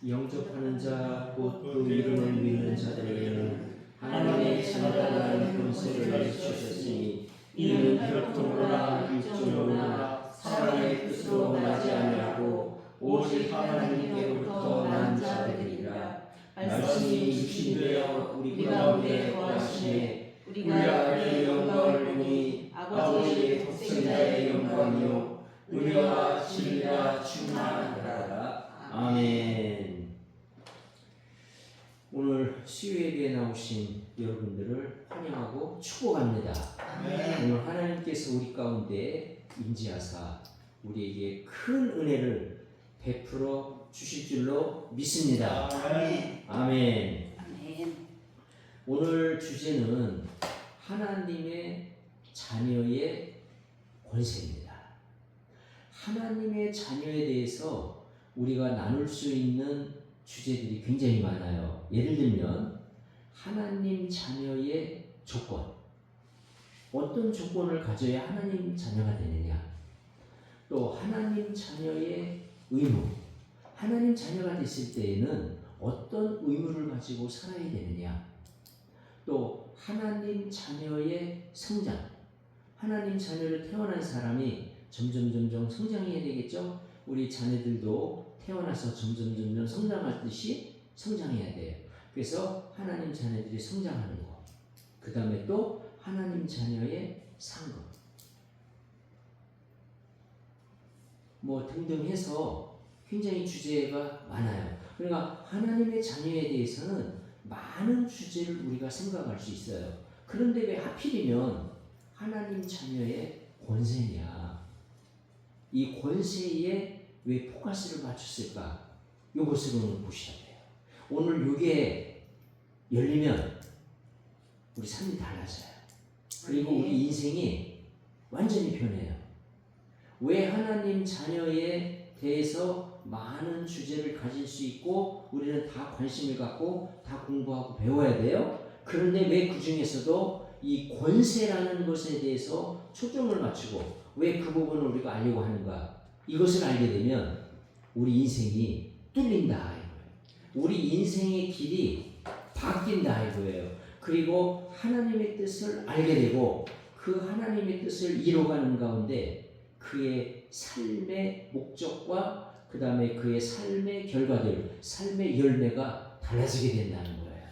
영접하는 자 곧 그 이름을 믿는 자들에게는 하나님의 참다한 권세를 주셨으니 이는 혈통으로나 육정으로나 사람의 뜻으로 나지 아니하고 오직 하나님께로부터 난 자들이라. 말씀이 육신이 되어 우리 가운데 거하시매 우리가 그의 영광을 보니 아버지의 독생자의 영광이요 은혜와 진리가 충만하더라. 아멘. 오늘 수요예배에 나오신 여러분들을 환영하고 축복합니다. 아멘. 오늘 하나님께서 우리 가운데 임재하사 우리에게 큰 은혜를 베풀어 주실 줄로 믿습니다. 아멘. 아멘. 아멘. 오늘 주제는 하나님의 자녀의 권세입니다. 하나님의 자녀에 대해서 우리가 나눌 수 있는 주제들이 굉장히 많아요. 예를 들면 하나님 자녀의 조건, 어떤 조건을 가져야 하나님 자녀가 되느냐, 또 하나님 자녀의 의무, 하나님 자녀가 됐을 때에는 어떤 의무를 가지고 살아야 되느냐, 또 하나님 자녀의 성장, 하나님 자녀를 태어난 사람이 점점 성장해야 되겠죠? 우리 자녀들도 태어나서 점점 성장하듯이 성장해야 돼요. 그래서 하나님 자녀들이 성장하는 것, 그 다음에 또 하나님 자녀의 상급, 뭐 등등 해서 굉장히 주제가 많아요. 그러니까 하나님의 자녀에 대해서는 많은 주제를 우리가 생각할 수 있어요. 그런데 왜 하필이면 하나님 자녀의 권세냐, 이 권세에 왜 포커스를 맞췄을까? 이것을 오늘 보셔야 돼요. 오늘 이게 열리면 우리 삶이 달라져요. 그리고 우리 인생이 완전히 변해요. 왜 하나님 자녀에 대해서 많은 주제를 가질 수 있고 우리는 다 관심을 갖고 다 공부하고 배워야 돼요? 그런데 왜 그 중에서도 이 권세라는 것에 대해서 초점을 맞추고 왜 그 부분을 우리가 알려고 하는가? 이것을 알게 되면 우리 인생이 뚫린다 이거예요. 우리 인생의 길이 바뀐다 이거예요. 그리고 하나님의 뜻을 알게 되고 그 하나님의 뜻을 이뤄가는 가운데 그의 삶의 목적과 그 다음에 그의 삶의 결과들, 삶의 열매가 달라지게 된다는 거예요.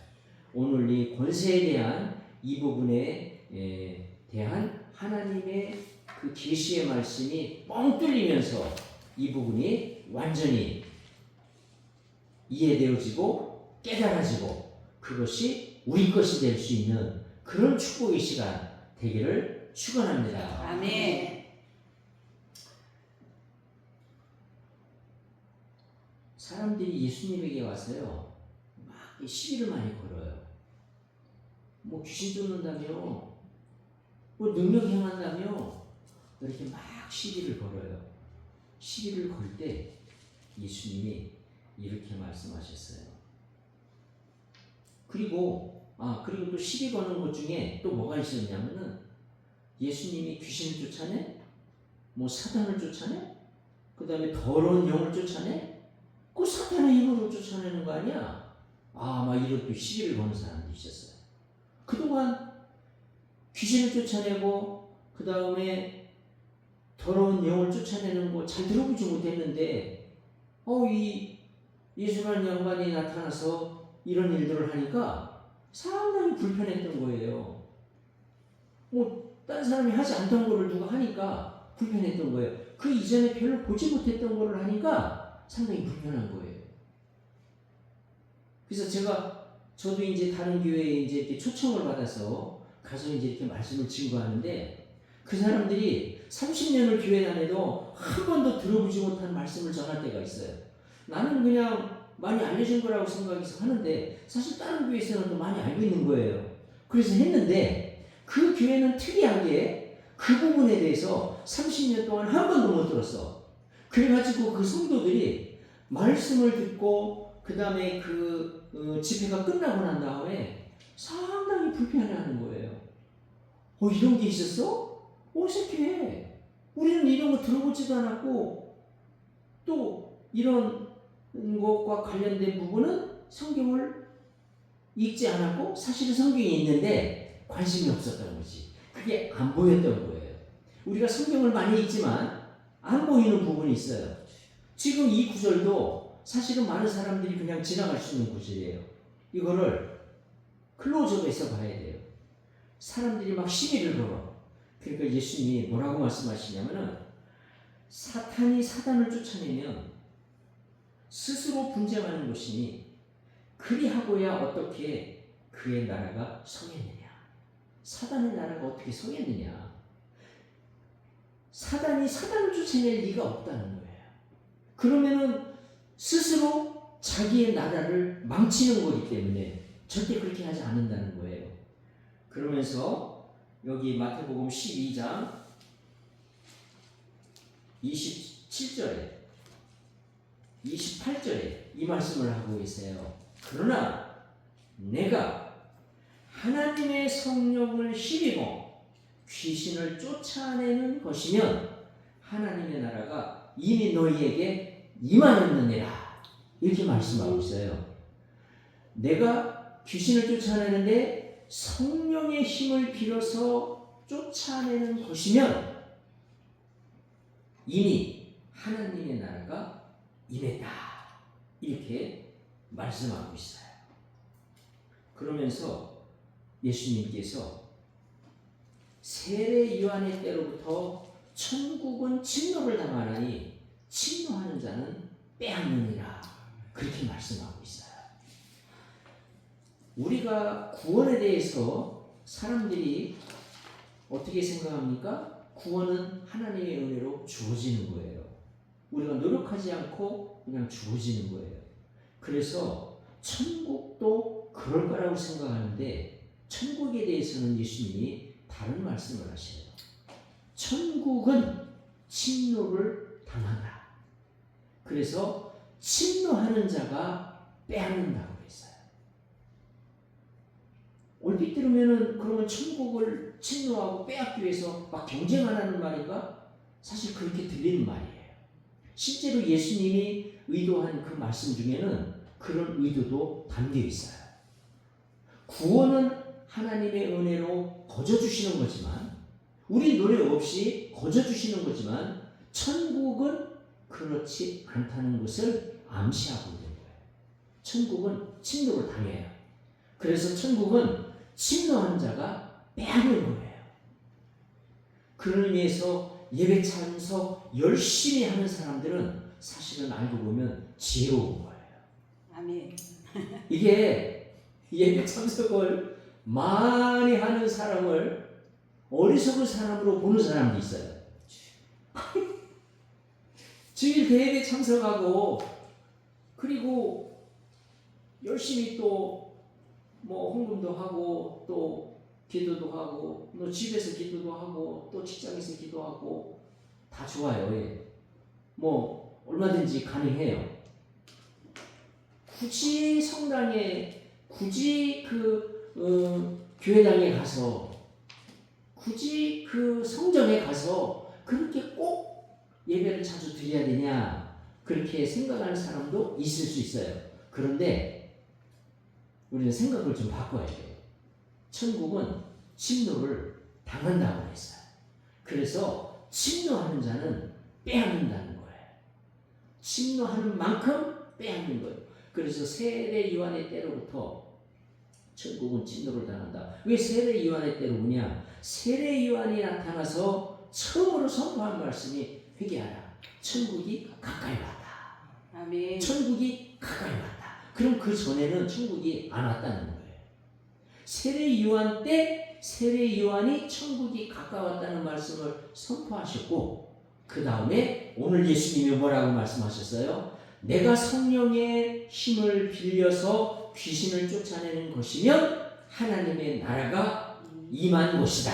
오늘 이 권세에 대한 이 부분에 대한 하나님의 그 계시의 말씀이 뻥 뚫리면서 이 부분이 완전히 이해되어지고 깨달아지고 그것이 우리 것이 될 수 있는 그런 축복의 시간 되기를 축원합니다. 아멘. 사람들이 예수님에게 와서요 막 시비를 많이 걸어요. 뭐 귀신 쫓는다며, 뭐 능력 행한다며 이렇게 막 시비를 걸어요. 시비를 걸 때 예수님이 이렇게 말씀하셨어요. 그리고 또 시비 거는 것 중에 또 뭐가 있었냐면은 예수님이 귀신을 쫓아내, 뭐 사탄을 쫓아내, 그 다음에 더러운 영을 쫓아내, 그 사탄의 힘으로 쫓아내는 거 아니야? 막 이런 또 시비를 거는 사람도 있었어요. 그동안 귀신을 쫓아내고 그 다음에 더러운 영을 쫓아내는 거 잘 들어보지 못했는데 이 예수라는 양반이 나타나서 이런 일들을 하니까 상당히 불편했던 거예요. 딴 사람이 하지 않던 거를 누가 하니까 불편했던 거예요. 그 이전에 별로 보지 못했던 거를 하니까 상당히 불편한 거예요. 그래서 저도 이제 다른 교회에 이제 이렇게 초청을 받아서 가서 이제 이렇게 말씀을 증거하는데 그 사람들이 30년을 교회 다녀도 한 번도 들어보지 못한 말씀을 전할 때가 있어요. 나는 그냥 많이 알려진 거라고 생각해서 하는데 사실 다른 교회에서는 또 많이 알고 있는 거예요. 그래서 했는데 그 교회는 특이하게 그 부분에 대해서 30년 동안 한 번도 못 들었어. 그래가지고 그 성도들이 말씀을 듣고 그 다음에 집회가 끝나고 난 다음에 상당히 불편해하는 거예요. 이런 게 있었어? 어색해. 우리는 이런 거 들어보지도 않았고 또 이런 것과 관련된 부분은 성경을 읽지 않았고 사실은 성경에 있는데 관심이 없었던 거지. 그게 안 보였던 거예요. 우리가 성경을 많이 읽지만 안 보이는 부분이 있어요. 지금 이 구절도 사실은 많은 사람들이 그냥 지나갈 수 있는 구절이에요. 이거를 클로즈업해서 봐야 돼요. 사람들이 막 시비를 걸어. 그러니까 예수님이 뭐라고 말씀하시냐면은 사탄이 사단을 쫓아내면 스스로 분쟁하는 것이니 그리하고야 어떻게 그의 나라가 서겠느냐. 사단의 나라가 어떻게 서겠느냐. 사단이 사단을 쫓아낼 리가 없다는 거예요. 그러면은 스스로 자기의 나라를 망치는 거기 때문에 절대 그렇게 하지 않는다는 거예요. 그러면서 여기 마태복음 12장 27절에 28절에 이 말씀을 하고 계세요. 그러나 내가 하나님의 성령을 힘입어 귀신을 쫓아내는 것이면 하나님의 나라가 이미 너희에게 임하였느니라. 이렇게 말씀하고 있어요. 내가 귀신을 쫓아내는데 성령의 힘을 빌어서 쫓아내는 것이면 이미 하나님의 나라가 임했다. 이렇게 말씀하고 있어요. 그러면서 예수님께서 세례 요한의 때로부터 천국은 침노를 당하나니 침노하는 자는 빼앗느니라. 그렇게 말씀하고 있어요. 우리가 구원에 대해서 사람들이 어떻게 생각합니까? 구원은 하나님의 은혜로 주어지는 거예요. 우리가 노력하지 않고 그냥 주어지는 거예요. 그래서 천국도 그럴 거라고 생각하는데 천국에 대해서는 예수님이 다른 말씀을 하셔요. 천국은 침노를 당한다. 그래서 침노하는 자가 빼앗는다고 했어요. 얼핏 들으면은 그러면 천국을 침노하고 빼앗기 위해서 막 경쟁하라는 말인가? 사실 그렇게 들리는 말이에요. 실제로 예수님이 의도한 그 말씀 중에는 그런 의도도 담겨 있어요. 구원은 하나님의 은혜로 거저주시는 거지만 우리 노력 없이 거저주시는 거지만 천국은 그렇지 않다는 것을 암시하고 있는 거예요. 천국은 침노를 당해요. 그래서 천국은 침노하는 자가 빼앗는 거예요. 그런 의미에서 예배 참석 열심히 하는 사람들은 사실은 알고 보면 지혜로운 거예요. 아멘. 이게 예배 참석을 많이 하는 사람을 어리석은 사람으로 보는 사람도 있어요. 주일 대예배 참석하고 그리고 열심히 또 뭐 헌금도 하고 또 기도도 하고 또 집에서 기도도 하고 또 직장에서 기도하고 다 좋아요. 예. 뭐 얼마든지 가능해요. 굳이 성당에 굳이 교회당에 가서 굳이 그 성전에 가서 그렇게 꼭 예배를 자주 드려야 되냐 그렇게 생각하는 사람도 있을 수 있어요. 그런데 우리는 생각을 좀 바꿔야 돼요. 천국은 침노를 당한다고 했어요. 그래서 침노하는 자는 빼앗는다는 거예요. 침노하는 만큼 빼앗는 거예요. 그래서 세례 요한의 때로부터 천국은 침노를 당한다. 왜 세례 요한의 때로 오냐? 세례 요한이 나타나서 처음으로 선포한 말씀이 회개하라. 천국이 가까이 왔다. 아멘. 천국이 가까이 왔다. 그럼 그 전에는 천국이 안 왔다는 거예요. 세례 요한 때 세례 요한이 천국이 가까웠다는 말씀을 선포하셨고 그 다음에 오늘 예수님이 뭐라고 말씀하셨어요? 내가 성령의 힘을 빌려서 귀신을 쫓아내는 것이면 하나님의 나라가 임한 것이다.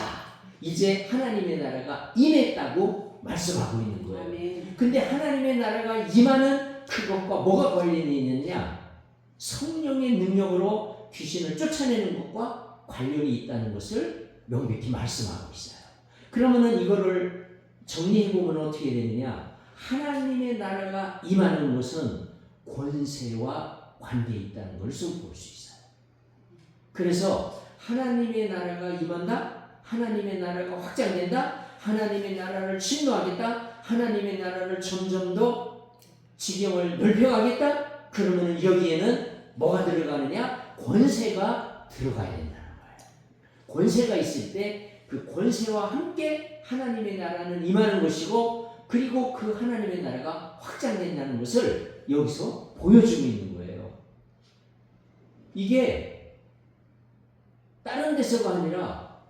이제 하나님의 나라가 임했다고 말씀하고 있는 거예요. 아멘. 근데 하나님의 나라가 임하는 그것과 뭐가 관련이 있느냐? 성령의 능력으로 귀신을 쫓아내는 것과 관련이 있다는 것을 명백히 말씀하고 있어요. 그러면은 이거를 정리해보면 어떻게 되느냐? 하나님의 나라가 임하는 것은 권세와 관계에 있다는 걸 볼 수 있어요. 그래서 하나님의 나라가 임한다. 하나님의 나라가 확장된다. 하나님의 나라를 침노하겠다. 하나님의 나라를 점점 더 지경을 넓혀가겠다. 그러면 여기에는 뭐가 들어가느냐? 권세가 들어가야 된다는 거예요. 권세가 있을 때 그 권세와 함께 하나님의 나라는 임하는 것이고, 그리고 그 하나님의 나라가 확장된다는 것을 여기서 보여주고 있는 거예요. 이게 다른 데서가 아니라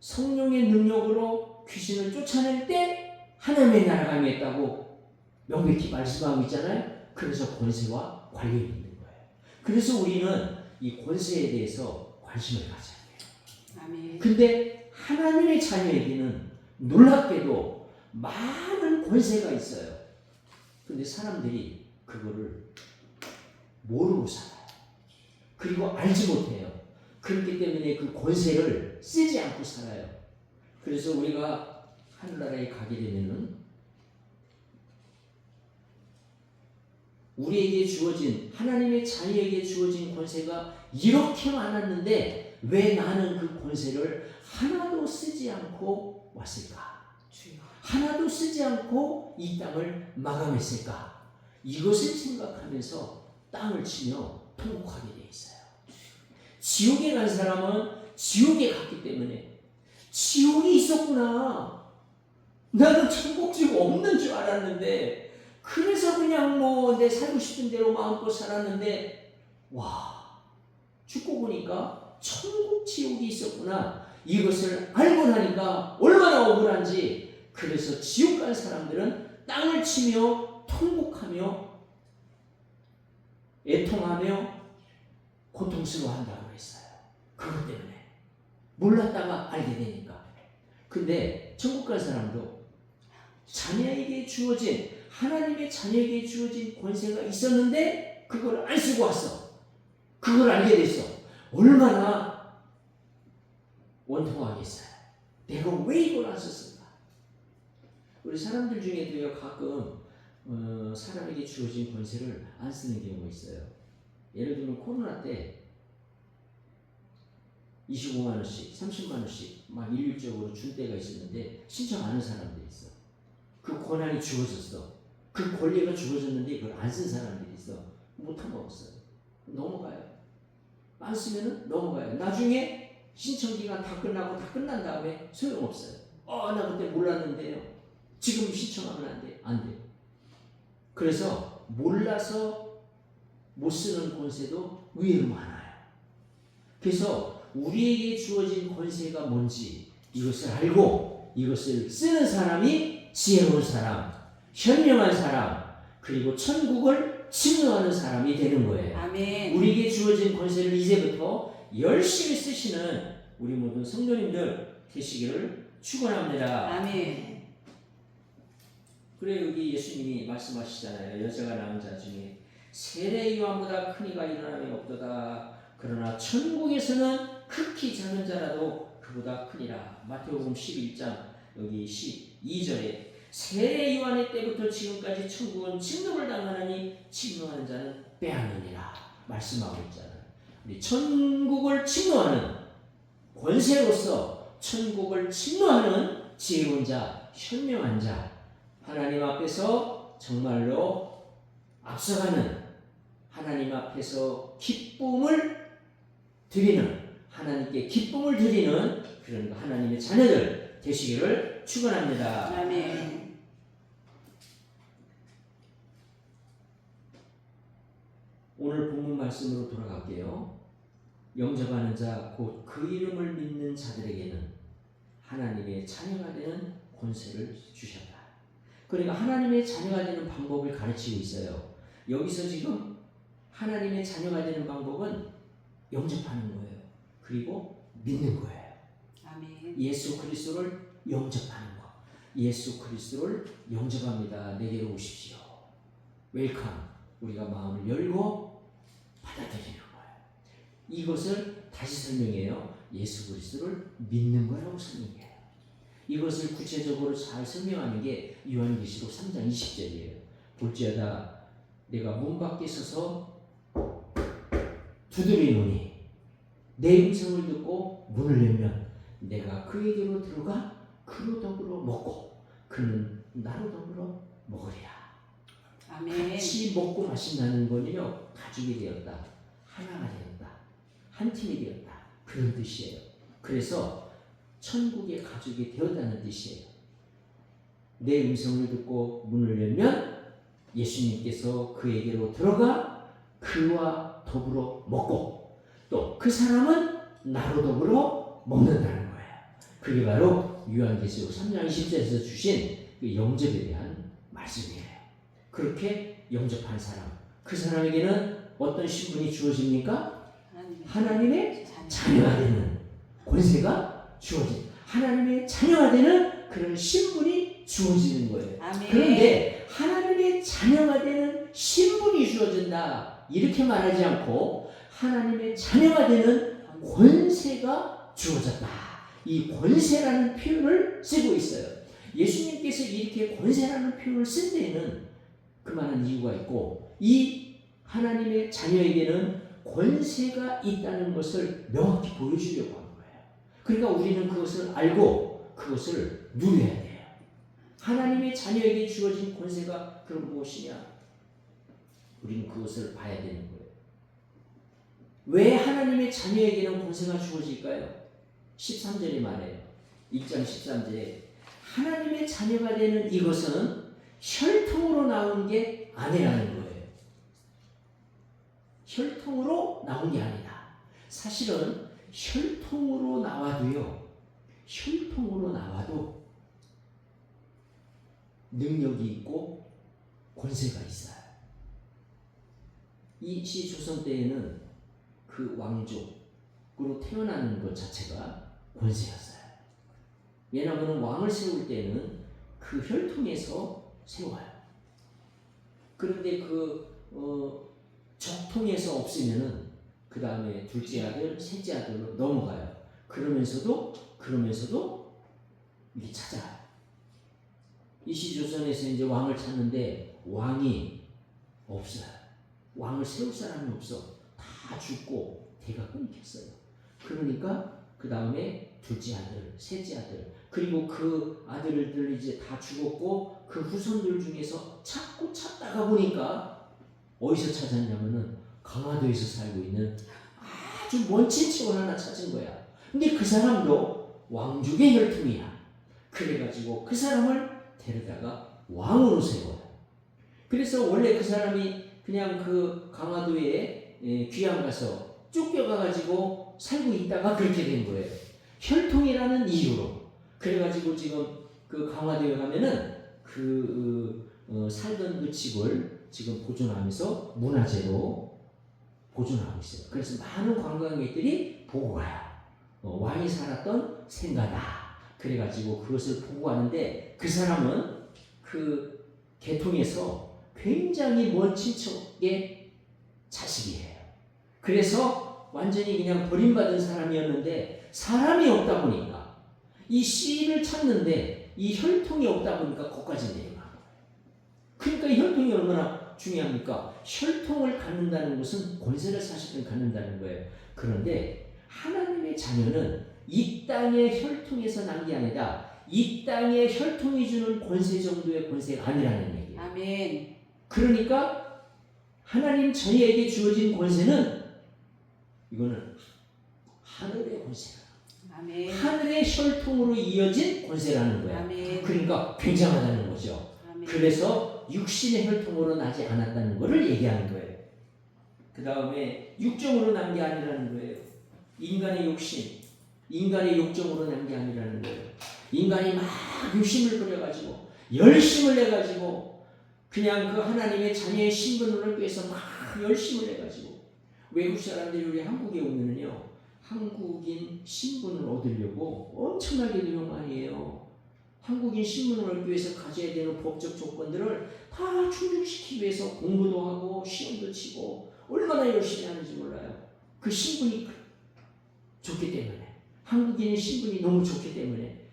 성령의 능력으로 귀신을 쫓아낼 때 하나님의 나라가 임했다고 명백히 말씀하고 있잖아요. 그래서 권세와 관련이 있는 거예요. 그래서 우리는 이 권세에 대해서 관심을 가져야 돼요. 아멘. 근데 하나님의 자녀에게는 놀랍게도 많은 권세가 있어요. 근데 사람들이 그거를 모르고 살아요. 그리고 알지 못해요. 그렇기 때문에 그 권세를 쓰지 않고 살아요. 그래서 우리가 하늘나라에 가게 되면은 우리에게 주어진, 하나님의 자녀에게 주어진 권세가 이렇게 많았는데 왜 나는 그 권세를 하나도 쓰지 않고 왔을까? 주여. 하나도 쓰지 않고 이 땅을 마감했을까? 이것을 생각하면서 땅을 치며 통곡하게 돼 있어요. 지옥에 간 사람은 지옥에 갔기 때문에 지옥이 있었구나. 나는 천국지옥 없는 줄 알았는데, 그래서 그냥 뭐 내 살고 싶은 대로 마음껏 살았는데, 와, 죽고 보니까 천국 지옥이 있었구나. 이것을 알고 나니까 얼마나 억울한지. 그래서 지옥 간 사람들은 땅을 치며 통곡하며 애통하며 고통스러워한다고 했어요. 그것 때문에 몰랐다가 알게 되니까. 근데 천국 간 사람도 자녀에게 주어진, 하나님의 자녀에게 주어진 권세가 있었는데 그걸 안 쓰고 왔어. 그걸 알게 됐어. 얼마나 원통하겠어요. 내가 왜 이걸 안 썼을까? 우리 사람들 중에도요, 가끔 사람에게 주어진 권세를 안 쓰는 경우가 있어요. 예를 들면 코로나 때 25만 원씩, 30만 원씩 막 일률적으로 준 때가 있었는데 신청 안 한 사람들이 있어. 그 권한이 주어졌어. 그 권리가 주어졌는데 그걸 안 쓴 사람들이 있어. 못 타먹었어요. 넘어가요. 안 쓰면은 넘어가요. 나중에 신청 기간 다 끝나고 다 끝난 다음에 소용없어요. 나 그때 몰랐는데요. 지금 신청하면 안 돼. 안 돼. 그래서 몰라서 못 쓰는 권세도 의외로 많아요. 그래서 우리에게 주어진 권세가 뭔지 이것을 알고 이것을 쓰는 사람이 지혜로운 사람, 현명한 사람, 그리고 천국을 침노하는 사람이 되는 거예요. 아멘. 우리에게 주어진 권세를 이제부터 열심히 쓰시는 우리 모든 성도님들 되시기를 축원합니다. 아멘. 그래, 여기 예수님이 말씀하시잖아요. 여자가 낳은 자 중에 세례 요한보다 큰 이가 일어남이 없도다. 그러나 천국에서는 극히 작은 자라도 그보다 크니라. 마태복음 11장 여기 12절에 세례 요한의 때부터 지금까지 천국은 침노를 당하느니 침노하는 자는 빼앗느니라 말씀하고 있잖아요. 우리 천국을 침노하는 권세로서 천국을 침노하는 지혜로운 자, 현명한 자, 하나님 앞에서 정말로 앞서가는, 하나님 앞에서 기쁨을 드리는, 하나님께 기쁨을 드리는 그런 하나님의 자녀들 되시기를 축원합니다. 아멘. 오늘 본문 말씀으로 돌아갈게요. 영접하는 자, 곧 그 이름을 믿는 자들에게는 하나님의 자녀가 되는 권세를 주셨다. 그러니까 하나님의 자녀가 되는 방법을 가르치고 있어요. 여기서 지금 하나님의 자녀가 되는 방법은 영접하는 거예요. 그리고 믿는 거예요. 아멘. 예수 그리스도를 영접하는 거. 예수 그리스도를 영접합니다. 내게로 오십시오. 웰컴. 우리가 마음을 열고 받아들이는 거예요. 이것을 다시 설명해요. 예수 그리스도를 믿는 거라고 설명해요. 이것을 구체적으로 잘 설명하는 게 요한계시록 3장 20절이에요. 볼지어다 내가 문 밖에 서서 두드리노니 내 음성을 듣고 문을 열면 내가 그에게로 들어가 그로 더불어 먹고 그는 나로 더불어 먹으리라. 아멘. 같이 먹고 마신다는 건요, 가족이 되었다, 하나가 되었다, 한 팀이 되었다, 그런 뜻이에요. 그래서 천국의 가족이 되었다는 뜻이에요. 내 음성을 듣고 문을 열면 예수님께서 그에게로 들어가 그와 더불어 먹고 또 그 사람은 나로 더불어 먹는다는 거예요. 그게 바로 요한계시록 3장 20절에서 주신 그 영접에 대한 말씀이에요. 그렇게 영접한 사람, 그 사람에게는 어떤 신분이 주어집니까? 하나님의 자녀가 되는 권세가 주어진, 하나님의 자녀가 되는 그런 신분이 주어지는 거예요. 아멘. 그런데 하나님의 자녀가 되는 신분이 주어진다 이렇게 말하지 않고 하나님의 자녀가 되는 권세가 주어졌다, 이 권세라는 표현을 쓰고 있어요. 예수님께서 이렇게 권세라는 표현을 쓴 데에는 그만한 이유가 있고, 이 하나님의 자녀에게는 권세가 있다는 것을 명확히 보여주려고 하는 거예요. 그러니까 우리는 그것을 알고 그것을 누려야 돼요. 하나님의 자녀에게 주어진 권세가 그럼 무엇이냐? 우리는 그것을 봐야 되는 거예요. 왜 하나님의 자녀에게는 권세가 주어질까요? 13절에 말해요. 1장 13절에 하나님의 자녀가 되는 이것은 혈통으로 나온 게 아니라는 거예요. 혈통으로 나온 게 아니다. 사실은 혈통으로 나와도요, 혈통으로 나와도 능력이 있고 권세가 있어요. 이 시조선 때에는 그 왕족으로 태어나는 것 자체가 권세였어요. 왜냐하면 왕을 세울 때는 그 혈통에서 세워요. 그런데 적통에서 없으면은 그 다음에 둘째 아들, 셋째 아들로 넘어가요. 그러면서도 이게 찾아요. 이시조선에서 이제 왕을 찾는데 왕이 없어요. 왕을 세울 사람이 없어. 다 죽고 대가 끊겼어요. 그러니까 그 다음에 둘째 아들, 셋째 아들, 그리고 그 아들들 이제 다 죽었고 그 후손들 중에서 찾다가 보니까 어디서 찾았냐면은 강화도에서 살고 있는 아주 먼 친척을 하나 찾은 거야. 근데 그 사람도 왕족의 혈통이야. 그래가지고 그 사람을 데려다가 왕으로 세워요. 그래서 원래 그 사람이 그냥 그 강화도에 귀양 가서 쫓겨가가지고 살고 있다가 그렇게 된 거예요. 혈통이라는 이유로. 그래가지고 지금 그 강화도에 가면은 살던 그 집을 지금 보존하면서 문화재로 보존하고 있어요. 그래서 많은 관광객들이 보고 가요. 왕이 살았던 생가다. 그래가지고 그것을 보고 가는데 그 사람은 그 계통에서 굉장히 먼 친척의 자식이에요. 그래서 완전히 그냥 버림받은 사람이었는데 사람이 없다 보니까 이 씨를 찾는데 이 혈통이 없다 보니까 거기까지 내려가는 거예요. 그러니까 이 혈통이 얼마나 중요합니까? 혈통을 갖는다는 것은 권세를 사실은 갖는다는 거예요. 그런데 하나님의 자녀는 이 땅의 혈통에서 난 게 아니라 이 땅의 혈통이 주는 권세 정도의 권세가 아니라는 얘기예요. 아멘. 그러니까 하나님 자녀에게 주어진 권세는 이거는 하늘의 권세라. 아멘. 하늘의 혈통으로 이어진 권세라는 거야. 아멘. 그러니까 굉장하다는 거죠. 아멘. 그래서 육신의 혈통으로 나지 않았다는 것을 얘기하는 거예요. 그 다음에 육정으로 난 게 아니라는 거예요. 인간의 욕심, 인간의 욕정으로 난 게 아니라는 거예요. 인간이 막 욕심을 부려가지고 열심을 내가지고 그냥 그 하나님의 자녀의 신분을 얻기 위해서 막 열심을 해가지고 외국 사람들이 우리 한국에 오면은요, 한국인 신분을 얻으려고 엄청나게 노력 많이 해요. 한국인 신분을 얻기 위해서 가져야 되는 법적 조건들을 다 충족시키기 위해서 공부도 하고 시험도 치고 얼마나 열심히 하는지 몰라요. 그 신분이 좋기 때문에, 한국인의 신분이 너무 좋기 때문에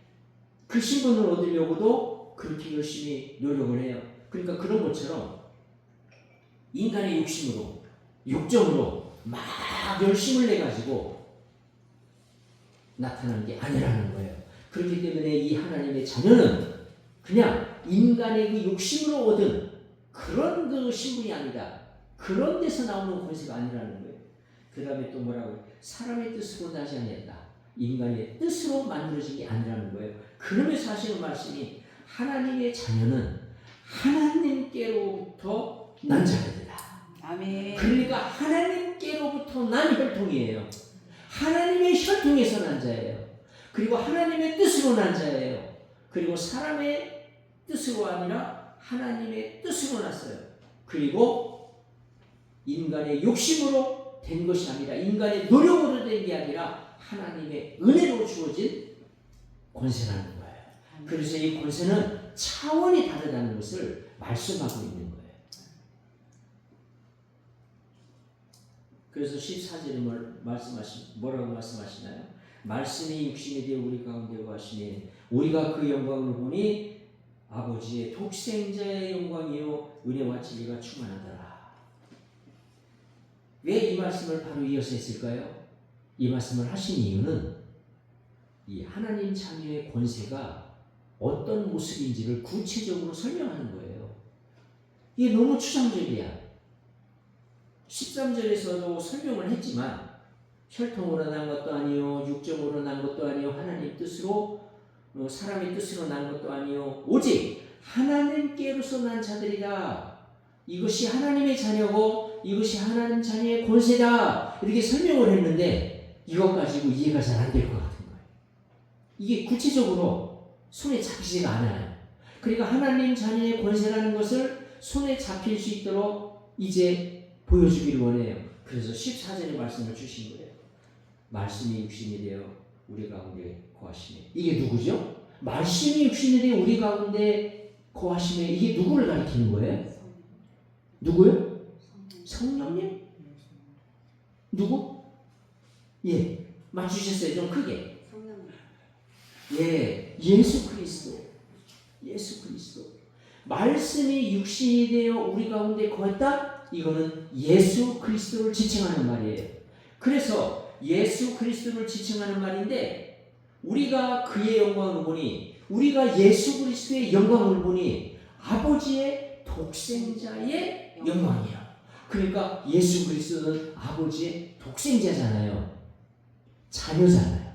그 신분을 얻으려고도 그렇게 열심히 노력을 해요. 그러니까 그런 것처럼 인간의 욕심으로, 욕정으로 막 열심을 내가지고 나타나는 게 아니라는 거예요. 그렇기 때문에 이 하나님의 자녀는 그냥 인간의 그 욕심으로 얻은 그런 그 신분이 아니다. 그런 데서 나오는 권세가 아니라는 거예요. 그 다음에 또 뭐라고? 사람의 뜻으로 나지 아니했다. 인간의 뜻으로 만들어진 게 아니라는 거예요. 그러면서 하시는 말씀이 하나님의 자녀는 하나님께로부터 난 자녀들이다. 아멘. 그러니까 하나님께로부터 난 혈통이에요. 하나님의 혈통에서 난 자예요. 그리고 하나님의 뜻으로 난 자예요. 그리고 사람의 뜻으로 아니라 하나님의 뜻으로 났어요. 그리고 인간의 욕심으로 된 것이 아니라, 인간의 노력으로 된 게 아니라 하나님의 은혜로 주어진 권세라는 거예요. 그래서 이 권세는 차원이 다르다는 것을 말씀하고 있는 거예요. 그래서 14절에 뭐라고 말씀하시나요? 말씀이 육신이 되어 우리 가운데 거하시니 우리가 그 영광을 보니 아버지의 독생자의 영광이요 은혜와 진리가 충만하더라. 왜 이 말씀을 바로 이어서 했을까요? 이 말씀을 하신 이유는 이 하나님 자녀의 권세가 어떤 모습인지를 구체적으로 설명하는 거예요. 이게 너무 추상적이야. 13절에서도 설명을 했지만 혈통으로 난 것도 아니요, 육정으로 난 것도 아니요, 하나님 뜻으로, 사람의 뜻으로 난 것도 아니요, 오직 하나님께로서 난 자들이다. 이것이 하나님의 자녀고 이것이 하나님 자녀의 권세다. 이렇게 설명을 했는데 이것 가지고 이해가 잘 안 될 것 같은 거예요. 이게 구체적으로 손에 잡히지가 않아요. 그러니까 하나님 자녀의 권세라는 것을 손에 잡힐 수 있도록 이제 보여주기를 원해요. 그래서 14절의 말씀을 주신 거예요. 말씀이 육신이 되어 우리 가운데 거하시네. 이게 누구죠? 말씀이 육신이 되어 우리 가운데 거하시네. 이게 누구를 가리키는 거예요? 누구요? 성령님? 누구? 예, 맞추셨어요. 좀 크게. 예, 예수 그리스도. 예수 그리스도. 말씀이 육신이 되어 우리 가운데 거했다? 이거는 예수 그리스도를 지칭하는 말이에요. 그래서 예수 그리스도를 지칭하는 말인데 우리가 그의 영광을 보니, 우리가 예수 그리스도의 영광을 보니 아버지의 독생자의 영광이에요. 그러니까 예수 그리스도는 아버지의 독생자잖아요. 자녀잖아요.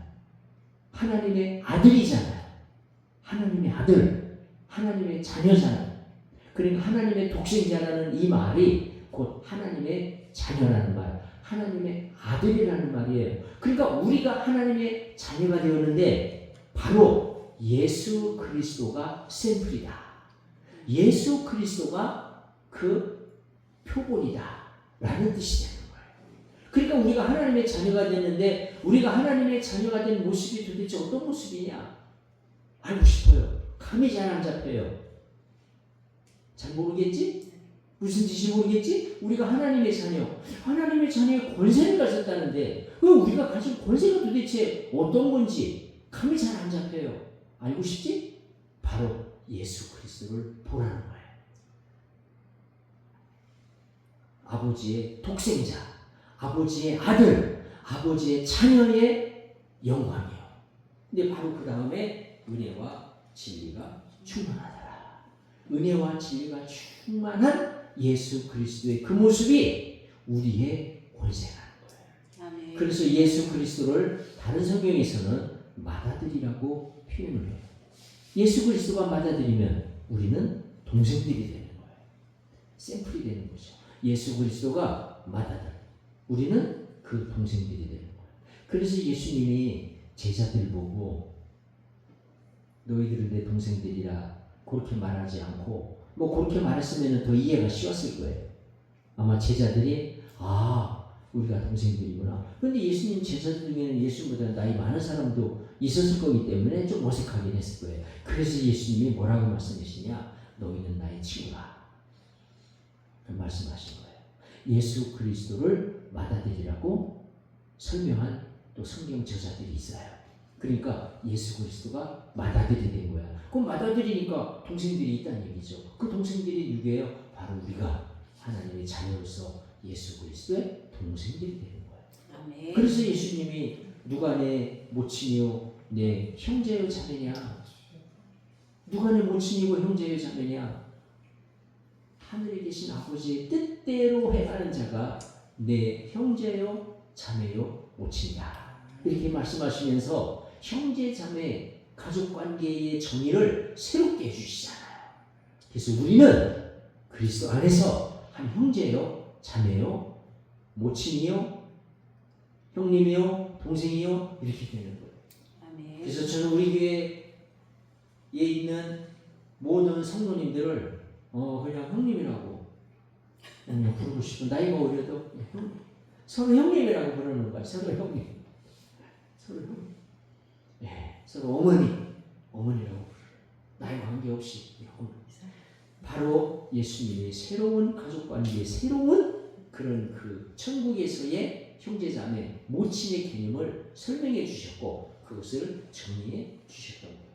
하나님의 아들이잖아요. 하나님의 아들, 하나님의 자녀잖아요. 그러니까 하나님의 독생자라는 이 말이 곧 하나님의 자녀라는 말, 하나님의 아들이라는 말이에요. 그러니까 우리가 하나님의 자녀가 되었는데 바로 예수 그리스도가 샘플이다. 예수 그리스도가 그 표본이다 라는 뜻이 되는 거예요. 그러니까 우리가 하나님의 자녀가 됐는데 우리가 하나님의 자녀가 된 모습이 도대체 어떤 모습이냐 알고 싶어요. 감이 잘 안 잡혀요. 잘 모르겠지? 무슨 뜻인지 모르겠지? 우리가 하나님의 자녀, 하나님의 자녀의 권세를 가졌다는데 그 우리가 가진 권세가 도대체 어떤 건지 감이 잘 안 잡혀요. 알고 싶지? 바로 예수 그리스도를 보라는 거예요. 아버지의 독생자, 아버지의 아들, 아버지의 자녀의 영광이요. 근데 바로 그 다음에 은혜와 진리가 충만하더라. 은혜와 진리가 충만한 예수 그리스도의 그 모습이 우리의 권세라는 거예요. 아멘. 그래서 예수 그리스도를 다른 성경에서는 맏아들이라고 표현을 해요. 예수 그리스도가 맏아들이면 우리는 동생들이 되는 거예요. 샘플이 되는 거죠. 예수 그리스도가 맏아들, 우리는 그 동생들이 되는 거예요. 그래서 예수님이 제자들 보고 너희들은 내 동생들이라 그렇게 말하지 않고 뭐 그렇게 말했으면 더 이해가 쉬웠을 거예요. 아마 제자들이 우리가 동생들이구나. 그런데 예수님 제자들 중에는 예수보다 나이 많은 사람도 있었을 거기 때문에 좀 어색하긴 했을 거예요. 그래서 예수님이 뭐라고 말씀하시냐? 너희는 나의 친구라. 말씀하신 거예요. 예수 그리스도를 맏아들이라고 설명한 또 성경 저자들이 있어요. 그러니까 예수 그리스도가 맏아들이 된 거야. 그럼 맏아들이니까 동생들이 있다는 얘기죠. 그 동생들이 누구예요? 바로 우리가 하나님의 자녀로서 예수 그리스도의 동생들이 되는 거예요. 아멘. 그래서 예수님이 누가 내 모친이요 내 형제요 자매냐, 누가 내 모친이고 형제요 자매냐, 하늘에 계신 아버지의 뜻대로 행하는 자가 내 형제요 자매요 모친이다, 이렇게 말씀하시면서 형제 자매 가족관계의 정의를 새롭게 해주시잖아요. 그래서 우리는 그리스도 안에서 한 형제요 자매요 모친이요 형님이요 동생이요 이렇게 되는 거예요. 아멘. 그래서 저는 우리 교회에 있는 모든 성도님들을 그냥 형님이라고 그냥 부르고 싶은, 나이가 어려도 형님, 서로 형님이라고 부르는 거야. 서로 형님, 서로 형님, 서로 어머니라고 부르요. 나이와 관계없이 어머니. 바로 예수님의 새로운 가족관계의 새로운 그런 그 천국에서의 형제자매 모친의 개념을 설명해 주셨고 그것을 정리해 주셨던 거예요.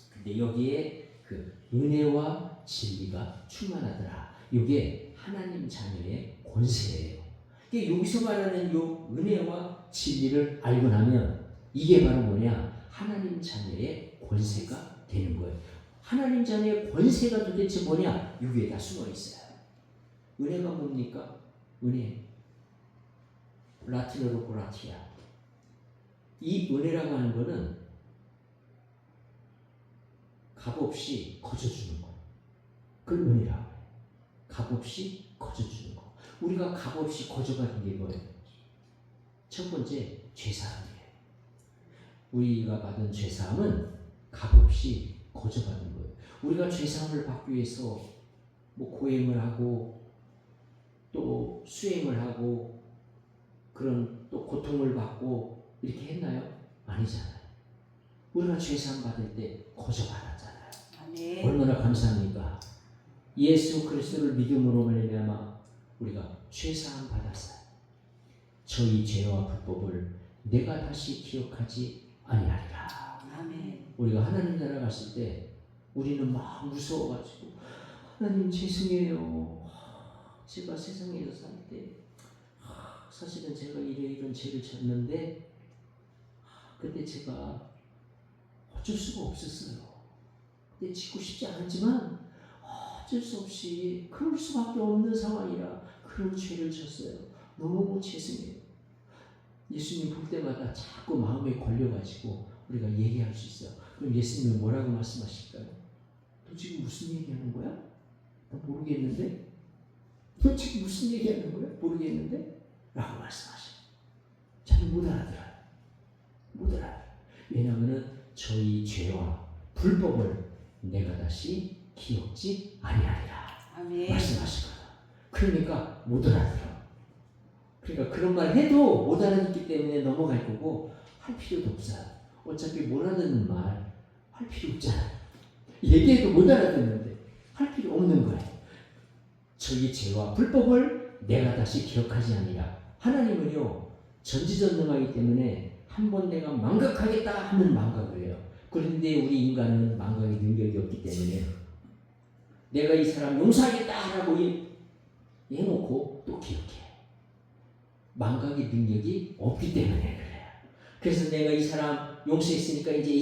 근데 여기에 그 은혜와 진리가 충만하더라, 이게 하나님 자녀의 권세예요. 이게 여기서 말하는 요 은혜와 진리를 알고 나면 이게 바로 뭐냐, 하나님 자녀의 권세가 되는 거예요. 하나님 자녀의 권세가 도대체 뭐냐, 여기에 다 숨어 있어요. 은혜가 뭡니까? 은혜, 라틴어로 그라티아. 이 은혜라고 하는 거는 값없이 거저주는 거, 그걸 은혜라고 해요. 값없이 거저주는 거. 우리가 값없이 거저받은 게 뭐예요? 첫 번째, 죄사함이에요. 우리가 받은 죄사함은 값없이 거저받은 거예요. 우리가 죄사함을 받기 위해서 뭐 고행을 하고 또 수행을 하고 그런 또 고통을 받고 이렇게 했나요? 아니잖아요. 우리가 죄사함 받을 때 거저받았잖아요. 아멘. 얼마나 감사합니까? 예수 그리스도를 믿음으로 말미암아 우리가 죄사함 받았어요. 저희 죄와 불법을 내가 다시 기억하지 아니하리라. 아멘. 우리가 하나님 나라 갔을 때 우리는 막 무서워가지고, 하나님 죄송해요. 제가 세상에서 살 때 사실은 제가 이런 죄를 졌는데 그때 제가 어쩔 수가 없었어요. 근데 지고 싶지 않았지만 어쩔 수 없이 그럴 수밖에 없는 상황이라 그런 죄를 졌어요. 너무 죄송해요. 예수님 볼 때마다 자꾸 마음에 걸려가지고 우리가 얘기할 수 있어요. 그럼 예수님은 뭐라고 말씀하실까요? 너 지금 무슨 얘기하는 거야? 나 모르겠는데? 너 지금 무슨 얘기하는 거야? 모르겠는데? 라고 말씀하셔요. 저는 못 알아들어요. 못 알아들어요. 왜냐하면 저희 죄와 불법을 내가 다시 기억지 아니하리라. 아멘. 말씀하시거든. 그러니까 못 알아들어. 그러니까 그런 말 해도 못 알아듣기 때문에 넘어갈 거고 할 필요도 없어요. 어차피 못 알아듣는 말 할 필요 없잖아요. 얘기해도 못 알아듣는데 할 필요 없는 거예요. 저희 죄와 불법을 내가 다시 기억하지 아니라. 하나님은요 전지전능하기 때문에 한번 내가 망각하겠다 하면 망각을 해요. 그런데 우리 인간은 망각의 능력이 없기 때문에 내가 이 사람 용서하겠다라고 해놓고 또 기억해. 망각의 능력이 없기 때문에 그래요. 그래서 내가 이 사람 용서했으니까 이제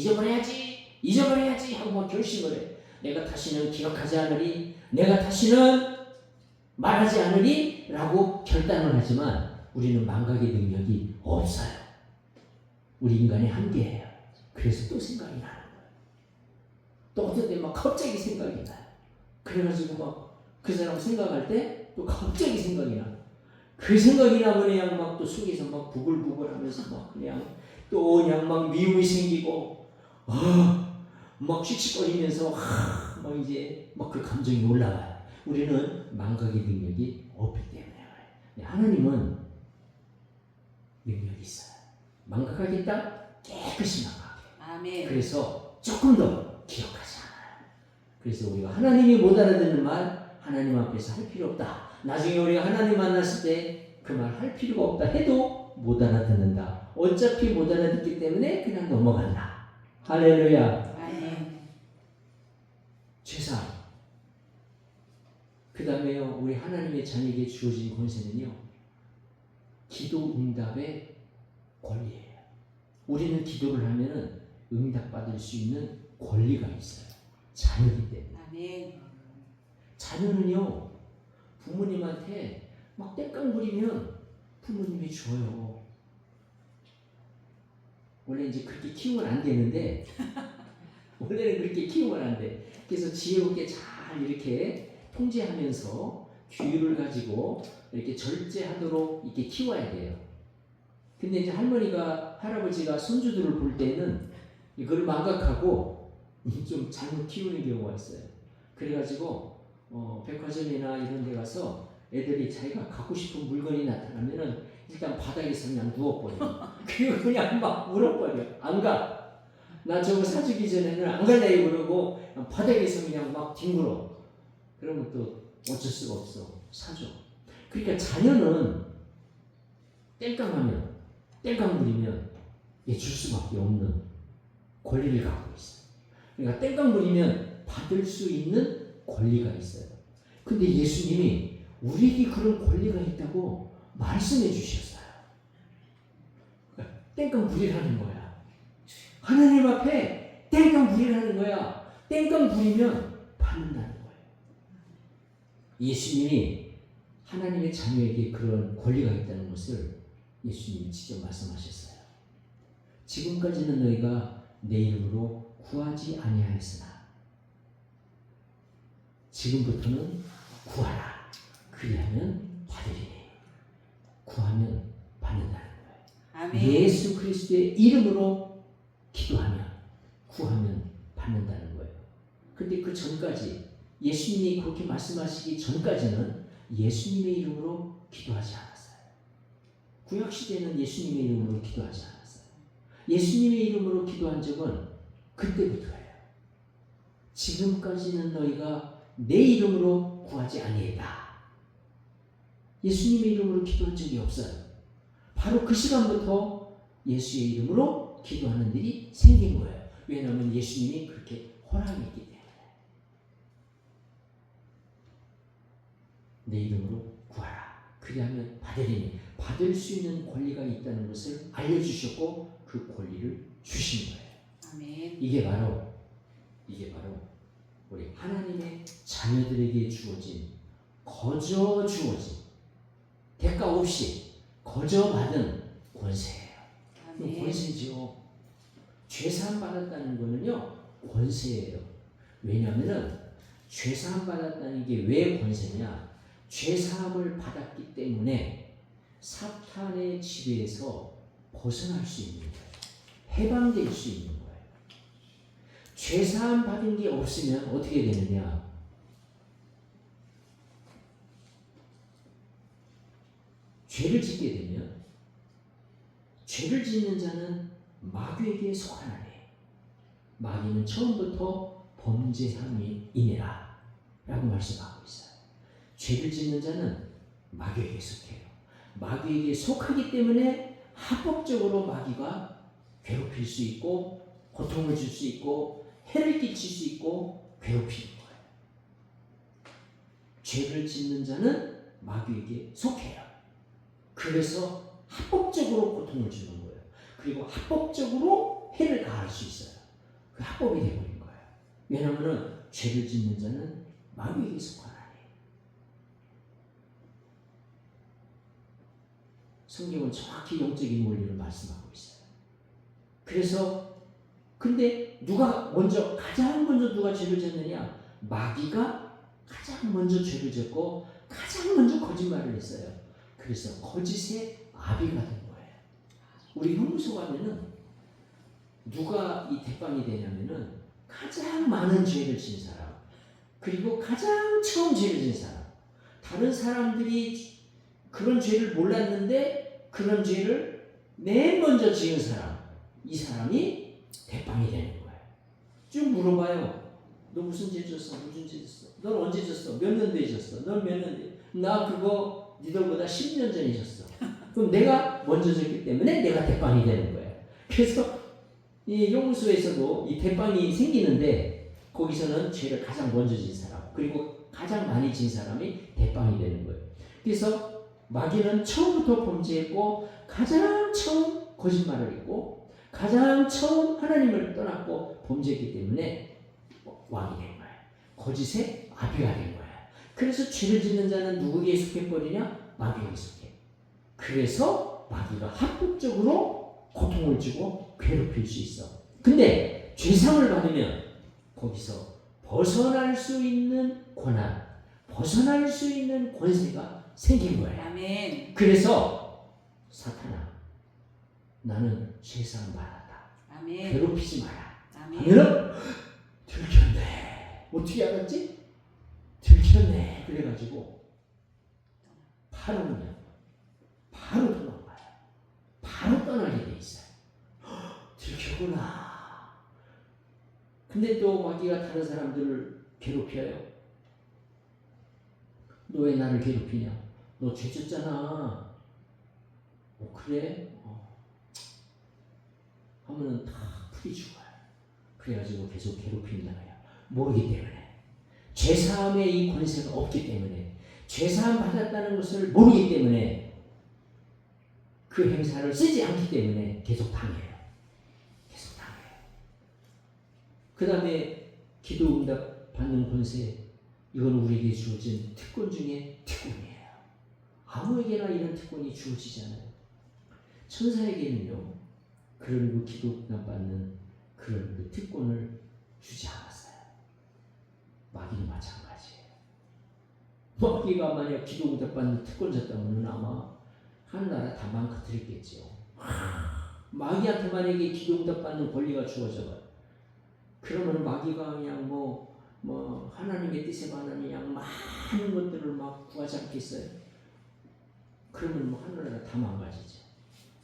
잊어버려야지 하고 막 결심을 해. 내가 다시는 기억하지 않으리, 내가 다시는 말하지 않으리 라고 결단을 하지만 우리는 망각의 능력이 없어요. 우리 인간의 한계예요. 그래서 또 생각이 나는 거예요. 또 어떤 때 막 갑자기 생각이 나요. 그래가지고 막 그 사람 생각할 때 또 갑자기 생각이 나. 그 생각이 나면 그냥 막 또 속에서 막 부글부글 하면서 막 그냥 또 그냥 막 미움이 생기고 막 씩씩거리면서 막 이제 막 그 감정이 올라와요. 우리는 망각의 능력이 없기 때문에 그래요. 하나님은 능력이 있어요. 망각하겠다? 깨끗이 망각해요. 아멘. 그래서 조금 더 기억하지 않아요. 그래서 우리가 하나님이 못 알아듣는 말 하나님 앞에서 할 필요 없다. 나중에 우리가 하나님 만났을 때 그 말 할 필요가 없다 해도 못 알아듣는다. 어차피 못 알아듣기 때문에 그냥 넘어간다. 할렐루야. 아멘. 죄사 그 다음에요, 우리 하나님의 자녀에게 주어진 권세는요, 기도 응답의 권리예요. 우리는 기도를 하면은 응답받을 수 있는 권리가 있어요. 자녀이기 때문에. 아멘. 자녀는요, 부모님한테 막 떼깡 부리면 부모님이 줘요. 원래 이제 그렇게 키우면 안 되는데, 원래는 그렇게 키우면 안 돼. 그래서 지혜롭게 잘 이렇게 통제하면서 규율을 가지고 이렇게 절제하도록 이렇게 키워야 돼요. 근데 이제 할머니가, 할아버지가 손주들을 볼 때는 이걸 망각하고 좀 잘못 키우는 경우가 있어요. 그래가지고 백화점이나 이런 데 가서 애들이 자기가 갖고 싶은 물건이 나타나면은 일단 바닥에서 그냥 누워버려. 그리고 그냥 막 울어버려. 안 가. 나 저거 사주기 전에는 안 갈래 그러고 바닥에서 그냥 막 뒹굴어. 그러면 또 어쩔 수가 없어. 사줘. 그러니까 자녀는 땡깡하면, 땡깡 부리면 얘 줄 수밖에 없는 권리를 갖고 있어. 그러니까 땡깡 부리면 받을 수 있는 권리가 있어요. 근데 예수님이 우리에게 그런 권리가 있다고 말씀해 주셨어요. 땡깡 부리라는 거야. 하나님 앞에 땡깡 부리라는 거야. 땡깡 부리면 받는다는 거예요. 예수님이 하나님의 자녀에게 그런 권리가 있다는 것을 예수님이 직접 말씀하셨어요. 지금까지는 너희가 내 이름으로 구하지 아니하였으나 지금부터는 구하라. 그리하면 받으리니. 구하면 받는다는 거예요. 아멘. 예수 그리스도의 이름으로 기도하면, 구하면 받는다는 거예요. 근데 그 전까지, 예수님이 그렇게 말씀하시기 전까지는 예수님의 이름으로 기도하지 않았어요. 구약시대는 예수님의 이름으로 기도하지 않았어요. 예수님의 이름으로 기도한 적은 그때부터예요. 지금까지는 너희가 내 이름으로 구하지 아니했다. 예수님의 이름으로 기도한 적이 없어요. 바로 그 시간부터 예수의 이름으로 기도하는 일이 생긴 거예요. 왜냐하면 예수님이 그렇게 허락했기 때문에. 내 이름으로 구하라. 그리하면 받으리니. 받을 수 있는 권리가 있다는 것을 알려주셨고 그 권리를 주신 거예요. 아멘. 이게 바로 우리 하나님의 자녀들에게 주어진, 거저 주어진, 대가 없이 거저 받은 권세예요. 아멘. 권세죠. 죄사함 받았다는 거는요, 권세예요. 왜냐하면은 죄사함 받았다는 게 왜 권세냐? 죄사함을 받았기 때문에 사탄의 지배에서 벗어날 수 있는 거예요. 해방될 수 있는 거예요. 죄사함 받은 게 없으면 어떻게 되느냐? 죄를 짓게 되면, 죄를 짓는 자는 마귀에게 속하나니 마귀는 처음부터 범죄함이니라 라고 말씀하고 있어요. 죄를 짓는 자는 마귀에게 속해요. 마귀에게 속하기 때문에 합법적으로 마귀가 괴롭힐 수 있고 고통을 줄 수 있고 해를 끼칠 수 있고 괴롭히는 거예요. 죄를 짓는 자는 마귀에게 속해요. 그래서 합법적으로 고통을 주는 거예요. 그리고 합법적으로 해를 가할 수 있어요. 그 합법이 되어버린 거예요. 왜냐하면 죄를 짓는 자는 마귀에게 속하나니. 성경은 정확히 영적인 원리를 말씀하고 있어요. 그래서 근데 가장 먼저 누가 죄를 짓느냐? 마귀가 가장 먼저 죄를 짓고 가장 먼저 거짓말을 했어요. 그래서 거짓의 아비가 된 거예요. 우리 형무소 가면은 누가 이 대빵이 되냐면은 가장 많은 죄를 지은 사람, 그리고 가장 처음 죄를 지은 사람. 다른 사람들이 그런 죄를 몰랐는데 그런 죄를 맨 먼저 지은 사람, 이 사람이 대빵이 되는 거예요. 쭉 물어봐요. 너 무슨 죄 졌어? 무슨 죄 졌어? 넌 언제 졌어? 몇 년도에 졌어? 넌 몇 년도에? 나 그거 니들보다 10년 전에 졌어. 그럼 내가 먼저 졌기 때문에 내가 대빵이 되는 거예요. 그래서 이 용무소에서도 이 대빵이 생기는데 거기서는 죄를 가장 먼저 진 사람, 그리고 가장 많이 진 사람이 대빵이 되는 거예요. 그래서 마귀는 처음부터 범죄했고 가장 처음 거짓말을 했고 가장 처음 하나님을 떠났고 범죄했기 때문에 왕이 된 거예요. 거짓의 아비가 된 거예요. 그래서 죄를 짓는 자는 누구에게 속해버리냐? 마귀에게 속해. 그래서 마귀가 합법적으로 고통을 주고 괴롭힐 수 있어. 근데 죄상을 받으면 거기서 벗어날 수 있는 권한, 벗어날 수 있는 권세가 생긴 거예요. 아멘. 그래서 사탄아, 나는 죄상 받았다. 아멘. 괴롭히지 마라. 아멘. 하면은 들켰네. 어떻게 알았지? 들켰네. 그래가지고 바로 도망가요. 바로 떠나게 돼 있어요. 들켰구나. 근데 또 마귀가 다른 사람들을 괴롭혀요. 너 왜 나를 괴롭히냐? 너 죄 졌잖아. 그래? 하면은 다 풀이 죽어요. 그래가지고 계속 괴롭힌다. 모르기 때문에. 죄사함의 이 권세가 없기 때문에. 죄사함 받았다는 것을 모르기 때문에 그 행사를 쓰지 않기 때문에 계속 당해요. 계속 당해요. 그 다음에 기도 응답 받는 권세, 이건 우리에게 주어진 특권 중에 특권이에요. 아무에게나 이런 특권이 주어지지 않아요. 천사에게는요, 그런 그 기도 응답 받는 그런 그 특권을 주지 않았어요. 마귀도 마찬가지예요. 마귀가 만약 기도 응답 받는 특권 줬다면 아마 하늘나라 다 망가뜨렸겠죠. 마귀한테 만약에 기도 응답 받는 권리가 주어져요. 그러면 마귀가 그냥 뭐 하나님의 뜻에 반하는 그냥 많은 것들을 막 구하지 않겠어요? 그러면 뭐 하늘나라 다 망가지죠.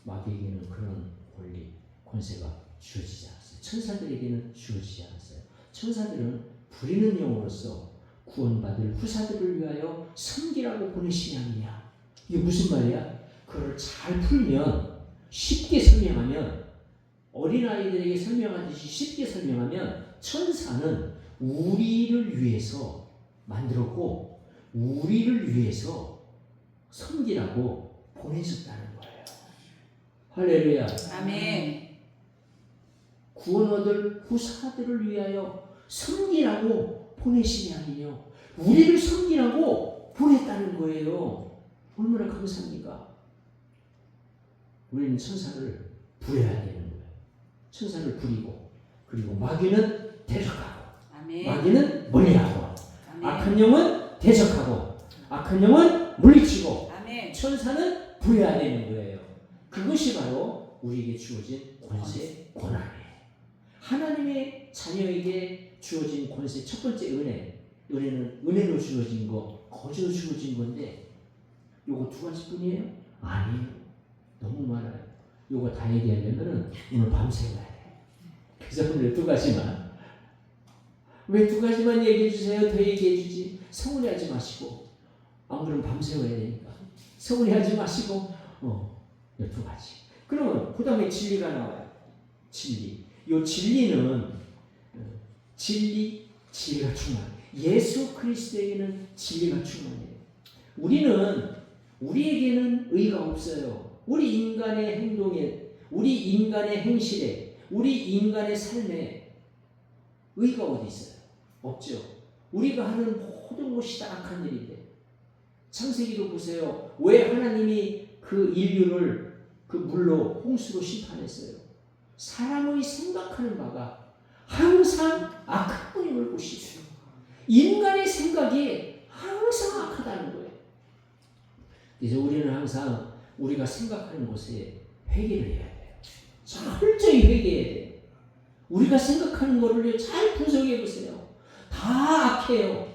마귀에게는 그런 권리, 권세가 주어지지 않았어요. 천사들에게는 주어지지 않았어요. 천사들은 부리는 영으로서 구원받을 후사들을 위하여 섬기라고 보내신 양이냐. 이게 무슨 말이야? 그걸 잘 풀면, 쉽게 설명하면, 어린아이들에게 설명하듯이 쉽게 설명하면 천사는 우리를 위해서 만들었고 우리를 위해서 섬기라고 보내셨다는 거예요. 할렐루야. 아멘. 구원 얻을 후사들을 위하여 섬기라고 보내신 게 아니요, 우리를 섬기라고 보냈다는 거예요. 얼마나 감사합니까? 우리는 천사를 부려야 되는 거예요. 천사를 부리고, 그리고 마귀는 대적하고, 아멘. 마귀는 멀리하고, 아멘. 악한 영은 대적하고, 악한 영은 물리치고, 아멘. 천사는 부려야 되는 거예요. 그것이 바로 우리에게 주어진 권세, 권한이에요. 하나님의 자녀에게 주어진 권세, 첫 번째 은혜는 은혜로 주어진 거, 거저로 주어진 건데, 요거 두 가지뿐이에요? 아니에요. 너무 많아요. 요거 다 얘기하려면 오늘 밤새워야 돼. 그래서 오늘 두 가지만. 왜 두 가지만 얘기해 주세요? 더 얘기해 주지. 서운해하지 마시고. 안 그러면 밤새워야 되니까. 서운해하지 마시고. 이 두 가지. 그러면 그 다음에 진리가 나와요. 진리. 요 진리는 진리가 충만해요. 예수 그리스도에게는 진리가 충만해요. 우리에게는 의가 없어요. 우리 인간의 행동에, 우리 인간의 행실에, 우리 인간의 삶에 의가 어디 있어요? 없죠. 우리가 하는 모든 것이 다 악한 일인데. 창세기도 보세요. 왜 하나님이 그 인류를 그 물로, 홍수로 심판했어요? 사람의 생각하는 바가 항상 악한 뿐임을 보시죠. 인간의 생각이 항상 악하다는 거예요. 그래서 우리는 항상 우리가 생각하는 것에 회개를 해야 돼요. 철저히 회개해야 돼요. 우리가 생각하는 거를 잘 분석해 보세요. 다 악해요.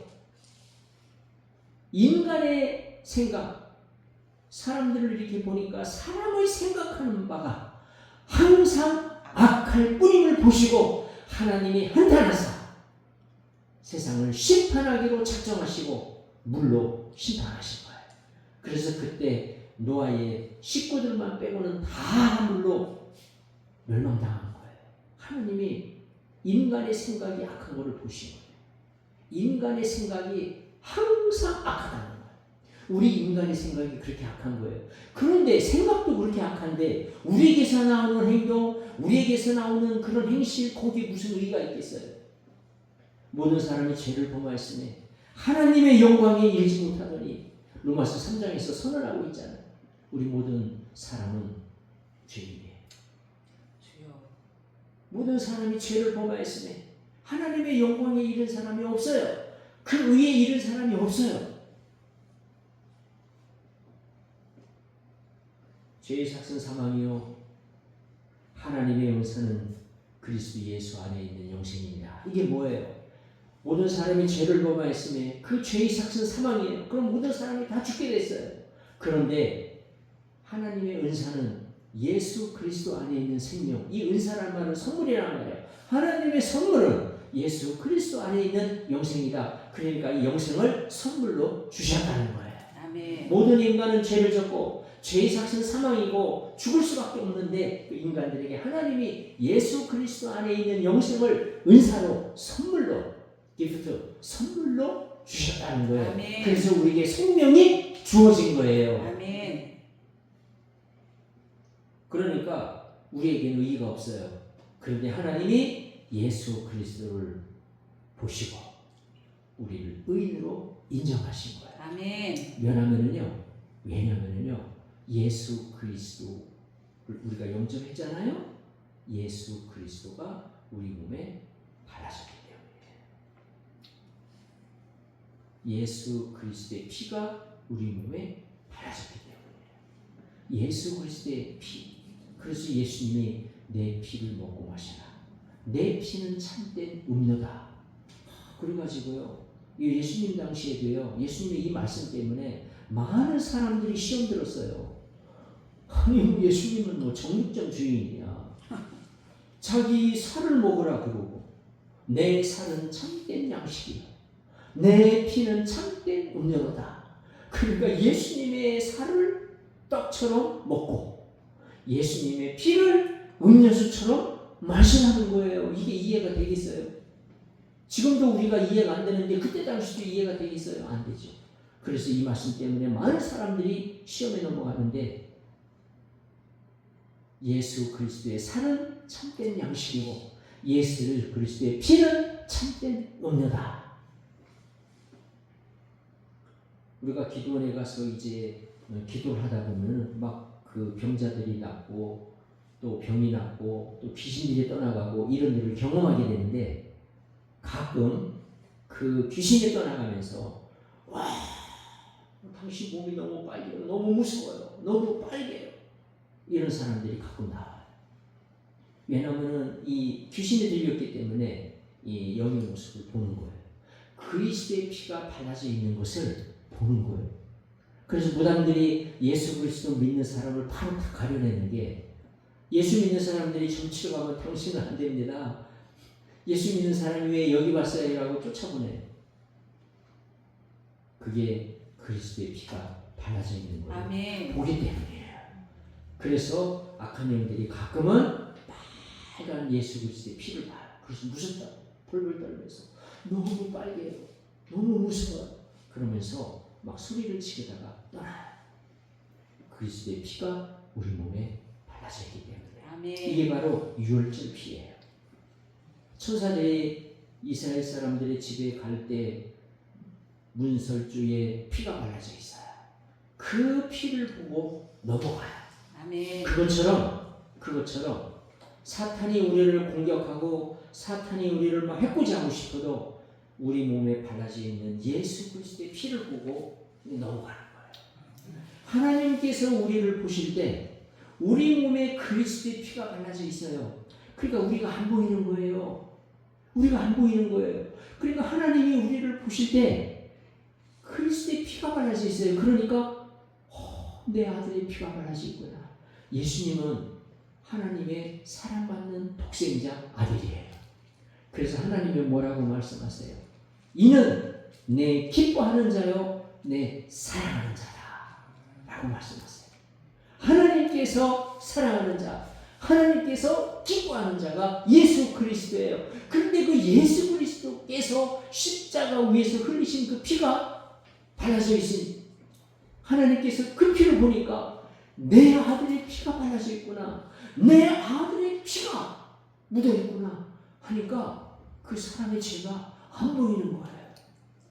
인간의 생각, 사람들을 이렇게 보니까 사람의 생각하는 바가 항상 악할 뿐임을 보시고 하나님이 한탄하사 세상을 심판하기로 작정하시고 물로 심판하신 거예요. 그래서 그때 노아의 식구들만 빼고는 다 물로 멸망당한 거예요. 하나님이 인간의 생각이 악한 것을 보신 거예요. 인간의 생각이 항상 악하다는 거예요. 우리 인간의 생각이 그렇게 악한 거예요. 그런데 생각도 그렇게 악한데 우리에게서 나오는 행동, 우리에게서 나오는 그런 행실, 거기에 무슨 의의가 있겠어요? 모든 사람이 죄를 범하였으니 하나님의 영광에 이르지 못하더니 로마서 3장에서 선언하고 있잖아요. 우리 모든 사람은 죄인이에요. 주여. 모든 사람이 죄를 범하였으니 하나님의 영광에 이른 사람이 없어요. 그 의에 이른 사람이 없어요. 죄의 삭은 사망이요 하나님의 은사는 그리스도 예수 안에 있는 영생입니다. 이게 뭐예요? 모든 사람이 죄를 범하였으니 그 죄의 삭은 사망이에요. 그럼 모든 사람이 다 죽게 됐어요. 그런데 하나님의 은사는 예수 그리스도 안에 있는 생명, 이 은사란 말은 선물이란 말이에요. 하나님의 선물은 예수 그리스도 안에 있는 영생이다. 그러니까 이 영생을 선물로 주셨다는 거예요. 아멘. 모든 인간은 죄를 졌고 죄의 삭은 사망이고 죽을 수밖에 없는데 그 인간들에게 하나님이 예수 그리스도 안에 있는 영생을 은사로 선물로 기프트 선물로 주셨다는 거예요. 아멘. 그래서 우리에게 생명이 주어진 거예요. 아멘. 그러니까 우리에게는 의의가 없어요. 그런데 하나님이 예수 그리스도를 보시고 우리를 의인으로 인정하신 거예요. 아멘. 왜냐면은요 예수 그리스도를 우리가 영접했잖아요. 예수 그리스도가 우리 몸에 발라졌기 때문이에요. 예수 그리스도의 피가 우리 몸에 발라졌기 때문이에요. 예수 그리스도의 피. 그래서 예수님이 내 피를 먹고 마시라. 내 피는 참된 음료다. 그래가지고요. 예수님 당시에도요. 예수님의 이 말씀 때문에 많은 사람들이 시험 들었어요. 아니 예수님은 뭐 정육점 주인이야. 자기 살을 먹으라 그러고 내 살은 참된 양식이야. 내 피는 참된 음료다. 그러니까 예수님의 살을 떡처럼 먹고 예수님의 피를 음료수처럼 마시라는 거예요. 이게 이해가 되겠어요? 지금도 우리가 이해가 안 되는데 그때 당시도 이해가 되겠어요? 안 되죠. 그래서 이 말씀 때문에 많은 사람들이 시험에 넘어가는데 예수 그리스도의 살은 참된 양식이고 예수 그리스도의 피는 참된 음료다. 우리가 기도원에 가서 이제 기도를 하다 보면 막 그 병자들이 낫고 또 병이 낫고 또 귀신들이 떠나가고 이런 일을 경험하게 되는데 가끔 그 귀신이 떠나가면서 와 당신 몸이 너무 빨개요. 너무 무서워요. 너무 빨개요. 이런 사람들이 가끔 나와요. 왜냐하면 이 귀신이 들렸기 때문에 이 영의 모습을 보는 거예요. 그리스도의 피가 발라져 있는 것을 보는 거예요. 그래서 무당들이 예수 그리스도 믿는 사람을 바로 다 가려내는 게 예수 믿는 사람들이 정치로 가면 당신은 안 됩니다. 예수 믿는 사람이 왜 여기 왔어요? 라고 쫓아보내요. 그게 그리스도의 피가 발라져 있는 거예요. 아멘. 보기 때문이에요. 그래서 악한 영들이 가끔은 빨간 예수 그리스도의 피를 봐요. 그래서 무섭다. 벌벌 떨면서 너무 빨개요. 너무 무서워요. 그러면서 막 소리를 치게다가 떠나요. 그리스도의 피가 우리 몸에 발라져 있기 때문에. 아멘. 이게 바로 유월절 피예요. 천사들이 이스라엘 사람들의 집에 갈 때 문설주에 피가 발라져 있어요. 그 피를 보고 넘어가요. 아멘. 그것처럼 사탄이 우리를 공격하고 사탄이 우리를 막 해코지하고 싶어도 우리 몸에 발라져 있는 예수 그리스도의 피를 보고 넘어가는 거예요. 하나님께서 우리를 보실 때 우리 몸에 그리스도의 피가 발라져 있어요. 그러니까 우리가 안 보이는 거예요. 우리가 안 보이는 거예요. 그러니까 하나님이 우리를 보실 때 그리스도의 피가 발라져 있어요. 그러니까 내 아들의 피가 발라져 있구나. 예수님은 하나님의 사랑받는 독생자 아들이에요. 그래서 하나님이 뭐라고 말씀하세요? 이는 내 기뻐하는 자요 내 사랑하는 자다 라고 말씀하세요. 하나님께서 사랑하는 자, 하나님께서 기뻐하는 자가 예수 그리스도예요. 그런데 그 예수 그리스도께서 십자가 위에서 흘리신 그 피가 발라져 있으니 하나님께서 그 피를 보니까 내 아들의 피가 발라져 있구나. 내 아들의 피가 묻어 있구나 하니까 그 사람의 죄가 안 보이는 거예요.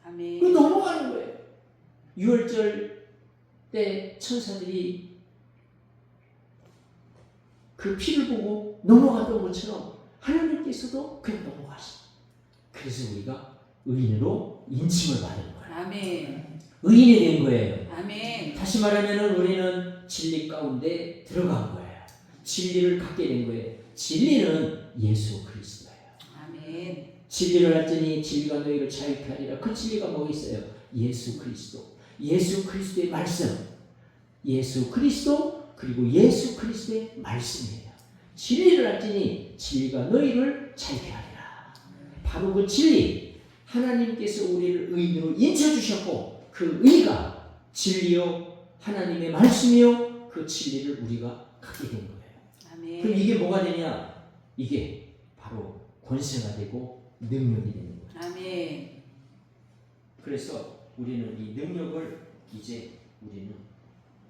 아멘. 그 넘어가는 거예요. 유월절 때 천사들이 그 피를 보고 넘어갔던 것처럼 하나님께서도 그냥 넘어가셨어요. 그래서 우리가 의인으로 인침을 받은 거예요. 아멘. 의인이 된 거예요. 아멘. 다시 말하면 우리는 진리 가운데 들어간 거예요. 진리를 갖게 된 거예요. 진리는 예수 그리스도예요. 아멘. 진리를 알더니 진리가 너희를 자유케 하리라. 그 진리가 뭐 있어요? 예수 그리스도. 예수 그리스도의 말씀. 예수 그리스도 그리고 예수 그리스도의 말씀이에요. 진리를 알더니 진리가 너희를 자유케 하리라. 바로 그 진리. 하나님께서 우리를 의인으로 인쳐주셨고 그 의가 진리요 하나님의 말씀이요 그 진리를 우리가 갖게 된 거예요. 아멘. 그럼 이게 뭐가 되냐? 이게 바로 권세가 되고 능력이 되는 거예요. 아멘. 그래서 우리는 이 능력을 이제 우리는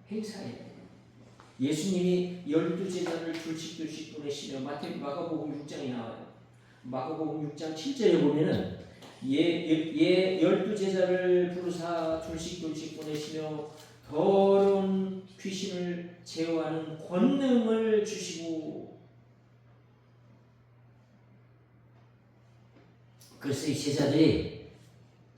행사해야 돼요. 예수님이 12제자를 둘씩 보내시며 마가복음 6장에 나와요. 마가복음 6장 7절에 보면은 12제자를 부르사 둘씩 보내시며 더러운 귀신을 제어하는 권능을 주시고 그래서 이 제자들이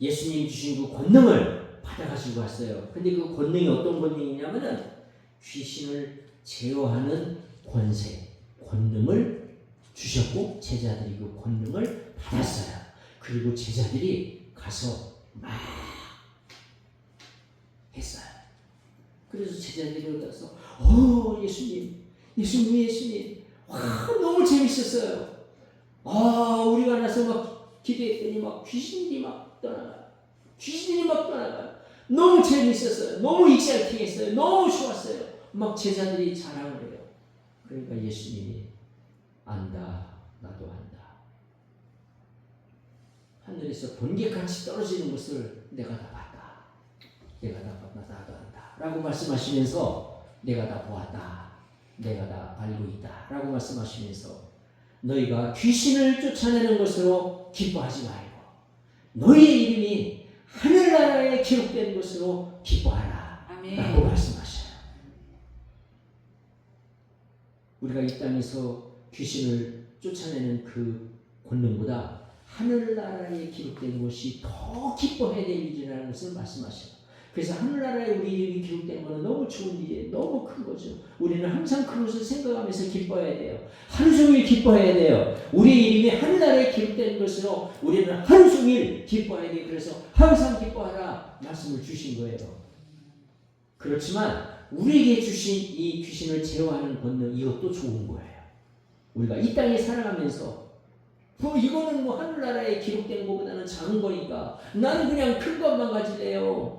예수님이 주신 그 권능을 받아가지고 왔어요. 근데 그 권능이 어떤 권능이냐면은 귀신을 제어하는 권세, 권능을 주셨고 제자들이 그 권능을 받았어요. 그리고 제자들이 가서 막 했어요. 그래서 제자들이 가서 예수님 와 너무 재밌었어요. 우리가 나서 막 기도했더니 막 귀신들이 막 떠나가요. 너무 재밌었어요. 너무 익사이팅했어요. 너무 좋았어요. 막 제자들이 자랑을 해요. 그러니까 예수님이 안다 나도 안다. 하늘에서 번개같이 떨어지는 것을 내가 다 봤다. 나도 안다. 라고 말씀하시면서 내가 다 보았다. 내가 다 알고 있다. 라고 말씀하시면서 너희가 귀신을 쫓아내는 것으로 기뻐하지 말고 너희의 이름이 하늘나라에 기록된 것으로 기뻐하라. 아멘. 라고 말씀하셔요. 우리가 이 땅에서 귀신을 쫓아내는 그 권능보다 하늘나라에 기록된 것이 더 기뻐해야 될 일이라는 것을 말씀하셔요. 그래서 하늘나라에 우리 이름이 기록된 것은 너무 좋은 일이에요. 너무 큰 거죠. 우리는 항상 그것을 생각하면서 기뻐해야 돼요. 하루 종일 기뻐해야 돼요. 우리의 이름이 하늘나라에 기록된 것으로 우리는 하루 종일 기뻐해야 돼요. 그래서 항상 기뻐하라 말씀을 주신 거예요. 그렇지만 우리에게 주신 이 귀신을 제어하는 권능 이것도 좋은 거예요. 우리가 이 땅에 살아가면서 이거는 하늘나라에 기록된 것보다는 작은 거니까 나는 그냥 큰 것만 가질래요.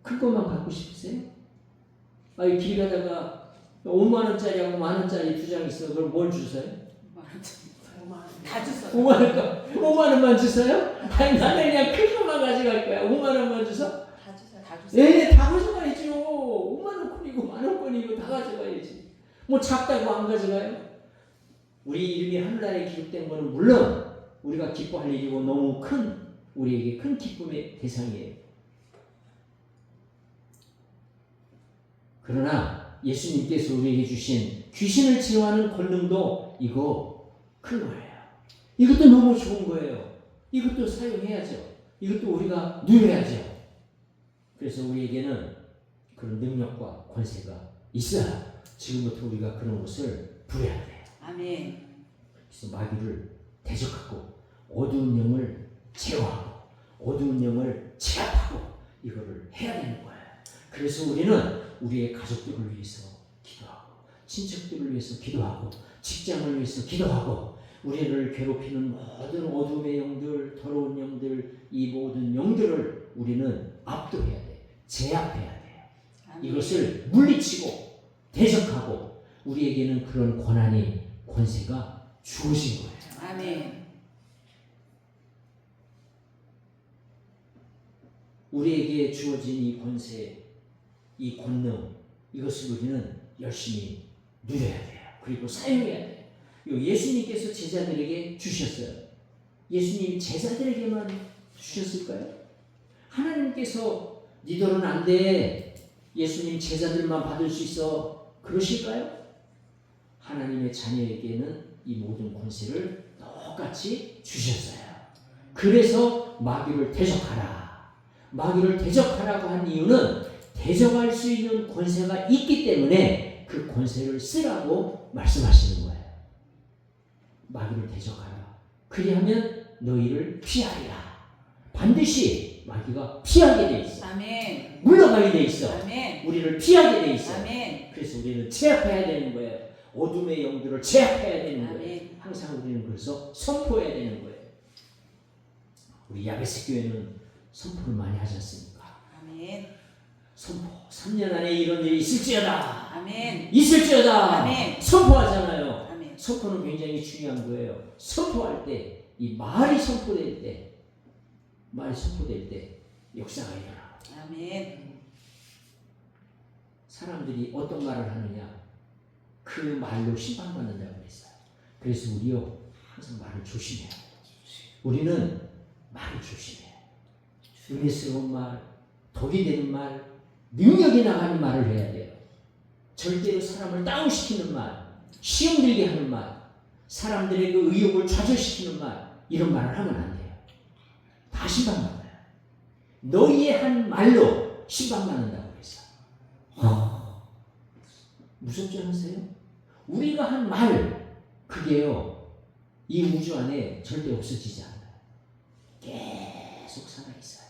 큰 것만 갖고 싶으세요? 길 가다가 5만원짜리하고 만원짜리 두 장 있어요. 그럼 뭘 주세요? 다 주세요. 5만원만 주세요? 아니 나는 그냥 큰 것만 가져갈 거야. 5만원만 주서? 다 주세요. 네, 다 가져가야죠. 5만원권이고 만원권이고 다 가져가야지. 뭐 작다고 안 가져가요? 우리 이름이 하늘나라에 기록된 것은 물론 우리가 기뻐할 일이고 너무 우리에게 큰 기쁨의 대상이에요. 그러나 예수님께서 우리에게 주신 귀신을 제어하는 권능도 이거 큰 거예요. 이것도 너무 좋은 거예요. 이것도 사용해야죠. 이것도 우리가 누려야죠. 그래서 우리에게는 그런 능력과 권세가 있어야 지금부터 우리가 그런 것을 부려야 돼요. 아멘. 그래서 마귀를 대적하고 어두운 영을 제어하고 어두운 영을 제압하고 이거를 해야 되는 거예요. 그래서 우리는 우리의 가족들을 위해서 기도하고 친척들을 위해서 기도하고 직장을 위해서 기도하고 우리를 괴롭히는 모든 어둠의 영들, 더러운 영들, 이 모든 영들을 우리는 압도해야 돼. 제압해야 돼요. 아멘. 이것을 물리치고 대적하고 우리에게는 그런 권한이 권세가 주어진 거예요. 아멘. 우리에게 주어진 이 권세, 이 권능, 이것을 우리는 열심히 누려야 돼요. 그리고 사용해야 돼요. 예수님께서 제자들에게 주셨어요. 예수님이 제자들에게만 주셨을까요? 하나님께서 니들은 안 돼. 예수님 제자들만 받을 수 있어. 그러실까요? 하나님의 자녀에게는 이 모든 권세를 똑같이 주셨어요. 그래서 마귀를 대적하라. 마귀를 대적하라고 한 이유는 대적할 수 있는 권세가 있기 때문에 그 권세를 쓰라고 말씀하시는 거예요. 마귀를 대적하라. 그리하면 너희를 피하리라. 반드시 마귀가 피하게 돼 있어. 아멘. 물러가게 돼 있어. 아멘. 우리를 피하게 돼 있어. 아멘. 그래서 우리는 제압해야 되는 거예요. 어둠의 영들을 제압해야 되는 거예요. 아멘. 항상 우리는 그래서 선포해야 되는 거예요. 우리 야베스 교회는 선포를 많이 하지 않습니까? 아멘. 선포. 3년 안에 이런 일이 있을지어다. 아멘. 있을지어다. 아멘. 선포하잖아요. 아멘. 선포는 굉장히 중요한 거예요. 선포할 때 이 말이 선포될 때 역사가 일어나. 아멘. 사람들이 어떤 말을 하느냐, 그 말로 심판받는다고 그랬어요. 그래서 우리요 항상 말을 조심해야 돼요. 우리는 말을 조심해요. 은혜스러운 말, 덕이 되는 말, 능력이 나가는 말을 해야 돼요. 절대로 사람을 다운시키는 말, 시험 들게 하는 말, 사람들의 그 의욕을 좌절시키는 말, 이런 말을 하면 안 돼요. 다 심판받아요. 너희의 한 말로 심판받는다고 그랬어. 무섭지 않으세요? 우리가 한 말, 그게요 이 우주 안에 절대 없어지지 않아요. 계속 살아있어요.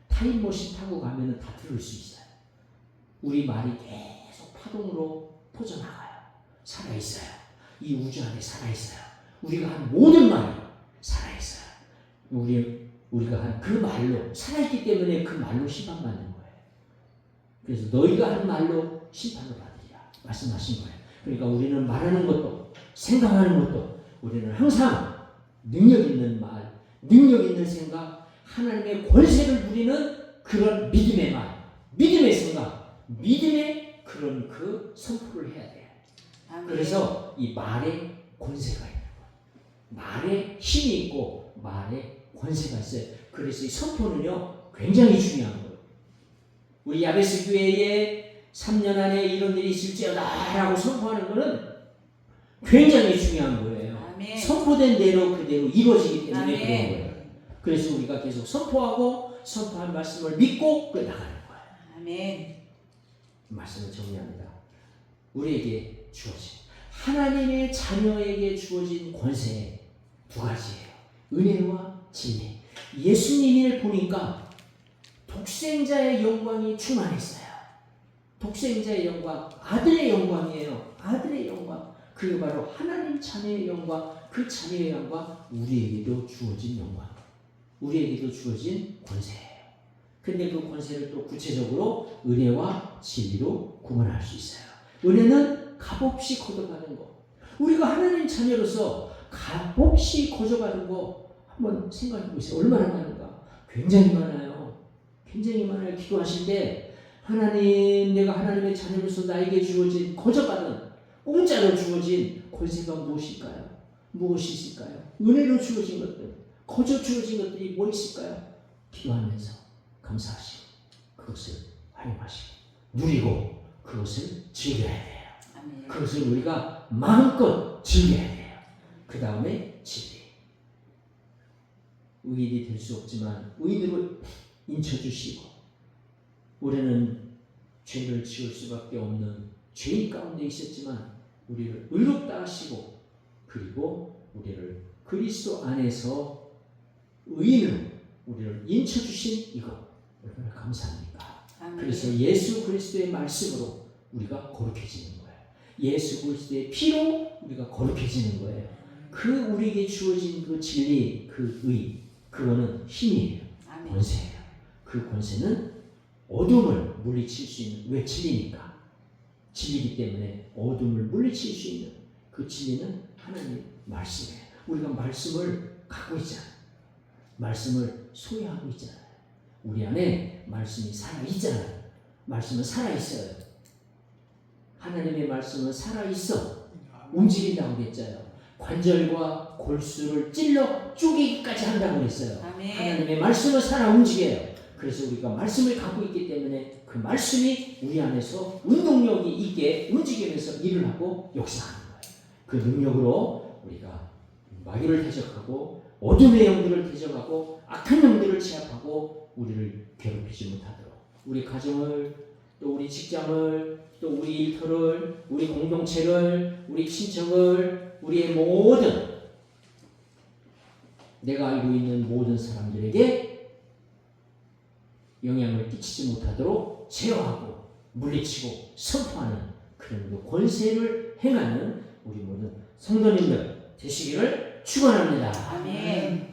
타임머신 타고 가면 다 들을 수 있어요. 우리 말이 계속 파동으로 퍼져나가요. 살아있어요. 이 우주 안에 살아있어요. 우리가 한 모든 말이 살아있어요. 우리가 한 그 말로 살아있기 때문에 그 말로 심판받는 거예요. 그래서 너희가 한 말로 심판을 받으리라 말씀하신 거예요. 그러니까 우리는 말하는 것도 생각하는 것도 우리는 항상 능력 있는 말, 능력 있는 생각, 하나님의 권세를 누리는 그런 믿음의 말, 믿음의 생각, 믿음의 그런 그 선포를 해야 돼요. 아멘. 그래서 이 말에 권세가 있는 거예요. 말에 힘이 있고 말에 권세가 있어요. 그래서 이 선포는요 굉장히 중요한 거예요. 우리 야베스 교회에 3년 안에 이런 일이 있을지어다 라고 선포하는 것은 굉장히 중요한 거예요. 아멘. 선포된 대로 그대로 이루어지기 때문에 아멘. 그런 거예요. 그래서 우리가 계속 선포하고 선포한 말씀을 믿고 나가는 거예요. 아멘. 말씀을 정리합니다. 우리에게 주어진 하나님의 자녀에게 주어진 권세 두 가지예요. 은혜와 진리. 예수님을 보니까 독생자의 영광이 충만했어요. 독생자의 영광, 아들의 영광이에요. 아들의 영광. 그게 바로 하나님 자녀의 영광, 그 자녀의 영광, 우리에게도 주어진 영광, 우리에게도 주어진 권세예요. 근데 그 권세를 또 구체적으로 은혜와 진리로 구분할 수 있어요. 은혜는 값없이 거둬가는 거. 우리가 하나님 자녀로서 값없이 거둬가는 거 한번 생각해 보세요. 얼마나 많은가? 굉장히 많아요. 굉장히 많아요. 기도하실 때 하나님, 내가 하나님의 자녀로서 나에게 주어진 거저가는 공짜로 주어진 권세가 무엇일까요? 무엇이 있을까요? 은혜로 주어진 것들, 거저 주어진 것들이 뭐 있을까요? 기도하면서 감사하시고 그것을 활용하시고 누리고 그것을 즐겨야 돼요. 아멘. 그것을 우리가 마음껏 즐겨야 돼요. 그 다음에 진리. 의인이 될 수 없지만 의인으로 인쳐주시고 우리는 죄를 지을 수밖에 없는 죄인 가운데 있었지만 우리를 의롭다 하시고 그리고 우리를 그리스도 안에서 의인으로 우리를 인쳐주신 이것 얼마나 감사합니까? 아멘. 그래서 예수 그리스도의 말씀으로 우리가 거룩해지는 거예요. 예수 그리스도의 피로 우리가 거룩해지는 거예요. 그 우리에게 주어진 그 진리, 그 의, 그거는 힘이에요. 아멘. 권세예요. 그 권세는 어둠을 물리칠 수 있는, 왜 진리니까? 진리이기 때문에 어둠을 물리칠 수 있는 그 진리는 하나님 말씀이에요. 우리가 말씀을 갖고 있잖아요. 말씀을 소유하고 있잖아요. 우리 안에 말씀이 살아있잖아요. 말씀은 살아있어요. 하나님의 말씀은 살아있어. 움직인다고 그랬잖아요. 관절과 골수를 찔러 쪼개기까지 한다고 그랬어요. 아멘. 하나님의 말씀은 살아 움직여요. 그래서 우리가 말씀을 갖고 있기 때문에 그 말씀이 우리 안에서 운동력이 있게 움직이면서 일을 하고 역사하는 거예요. 그 능력으로 우리가 마귀를 대적하고 어둠의 영들을 대적하고 악한 영들을 제압하고 우리를 괴롭히지 못하도록 우리 가정을 또 우리 직장을 또 우리 일터를 우리 공동체를 우리 친척을 우리의 모든 내가 알고 있는 모든 사람들에게 영향을 끼치지 못하도록 제어하고 물리치고 선포하는 그런 그 권세를 행하는 우리 모든 성도님들 되시기를 축원합니다. 아멘.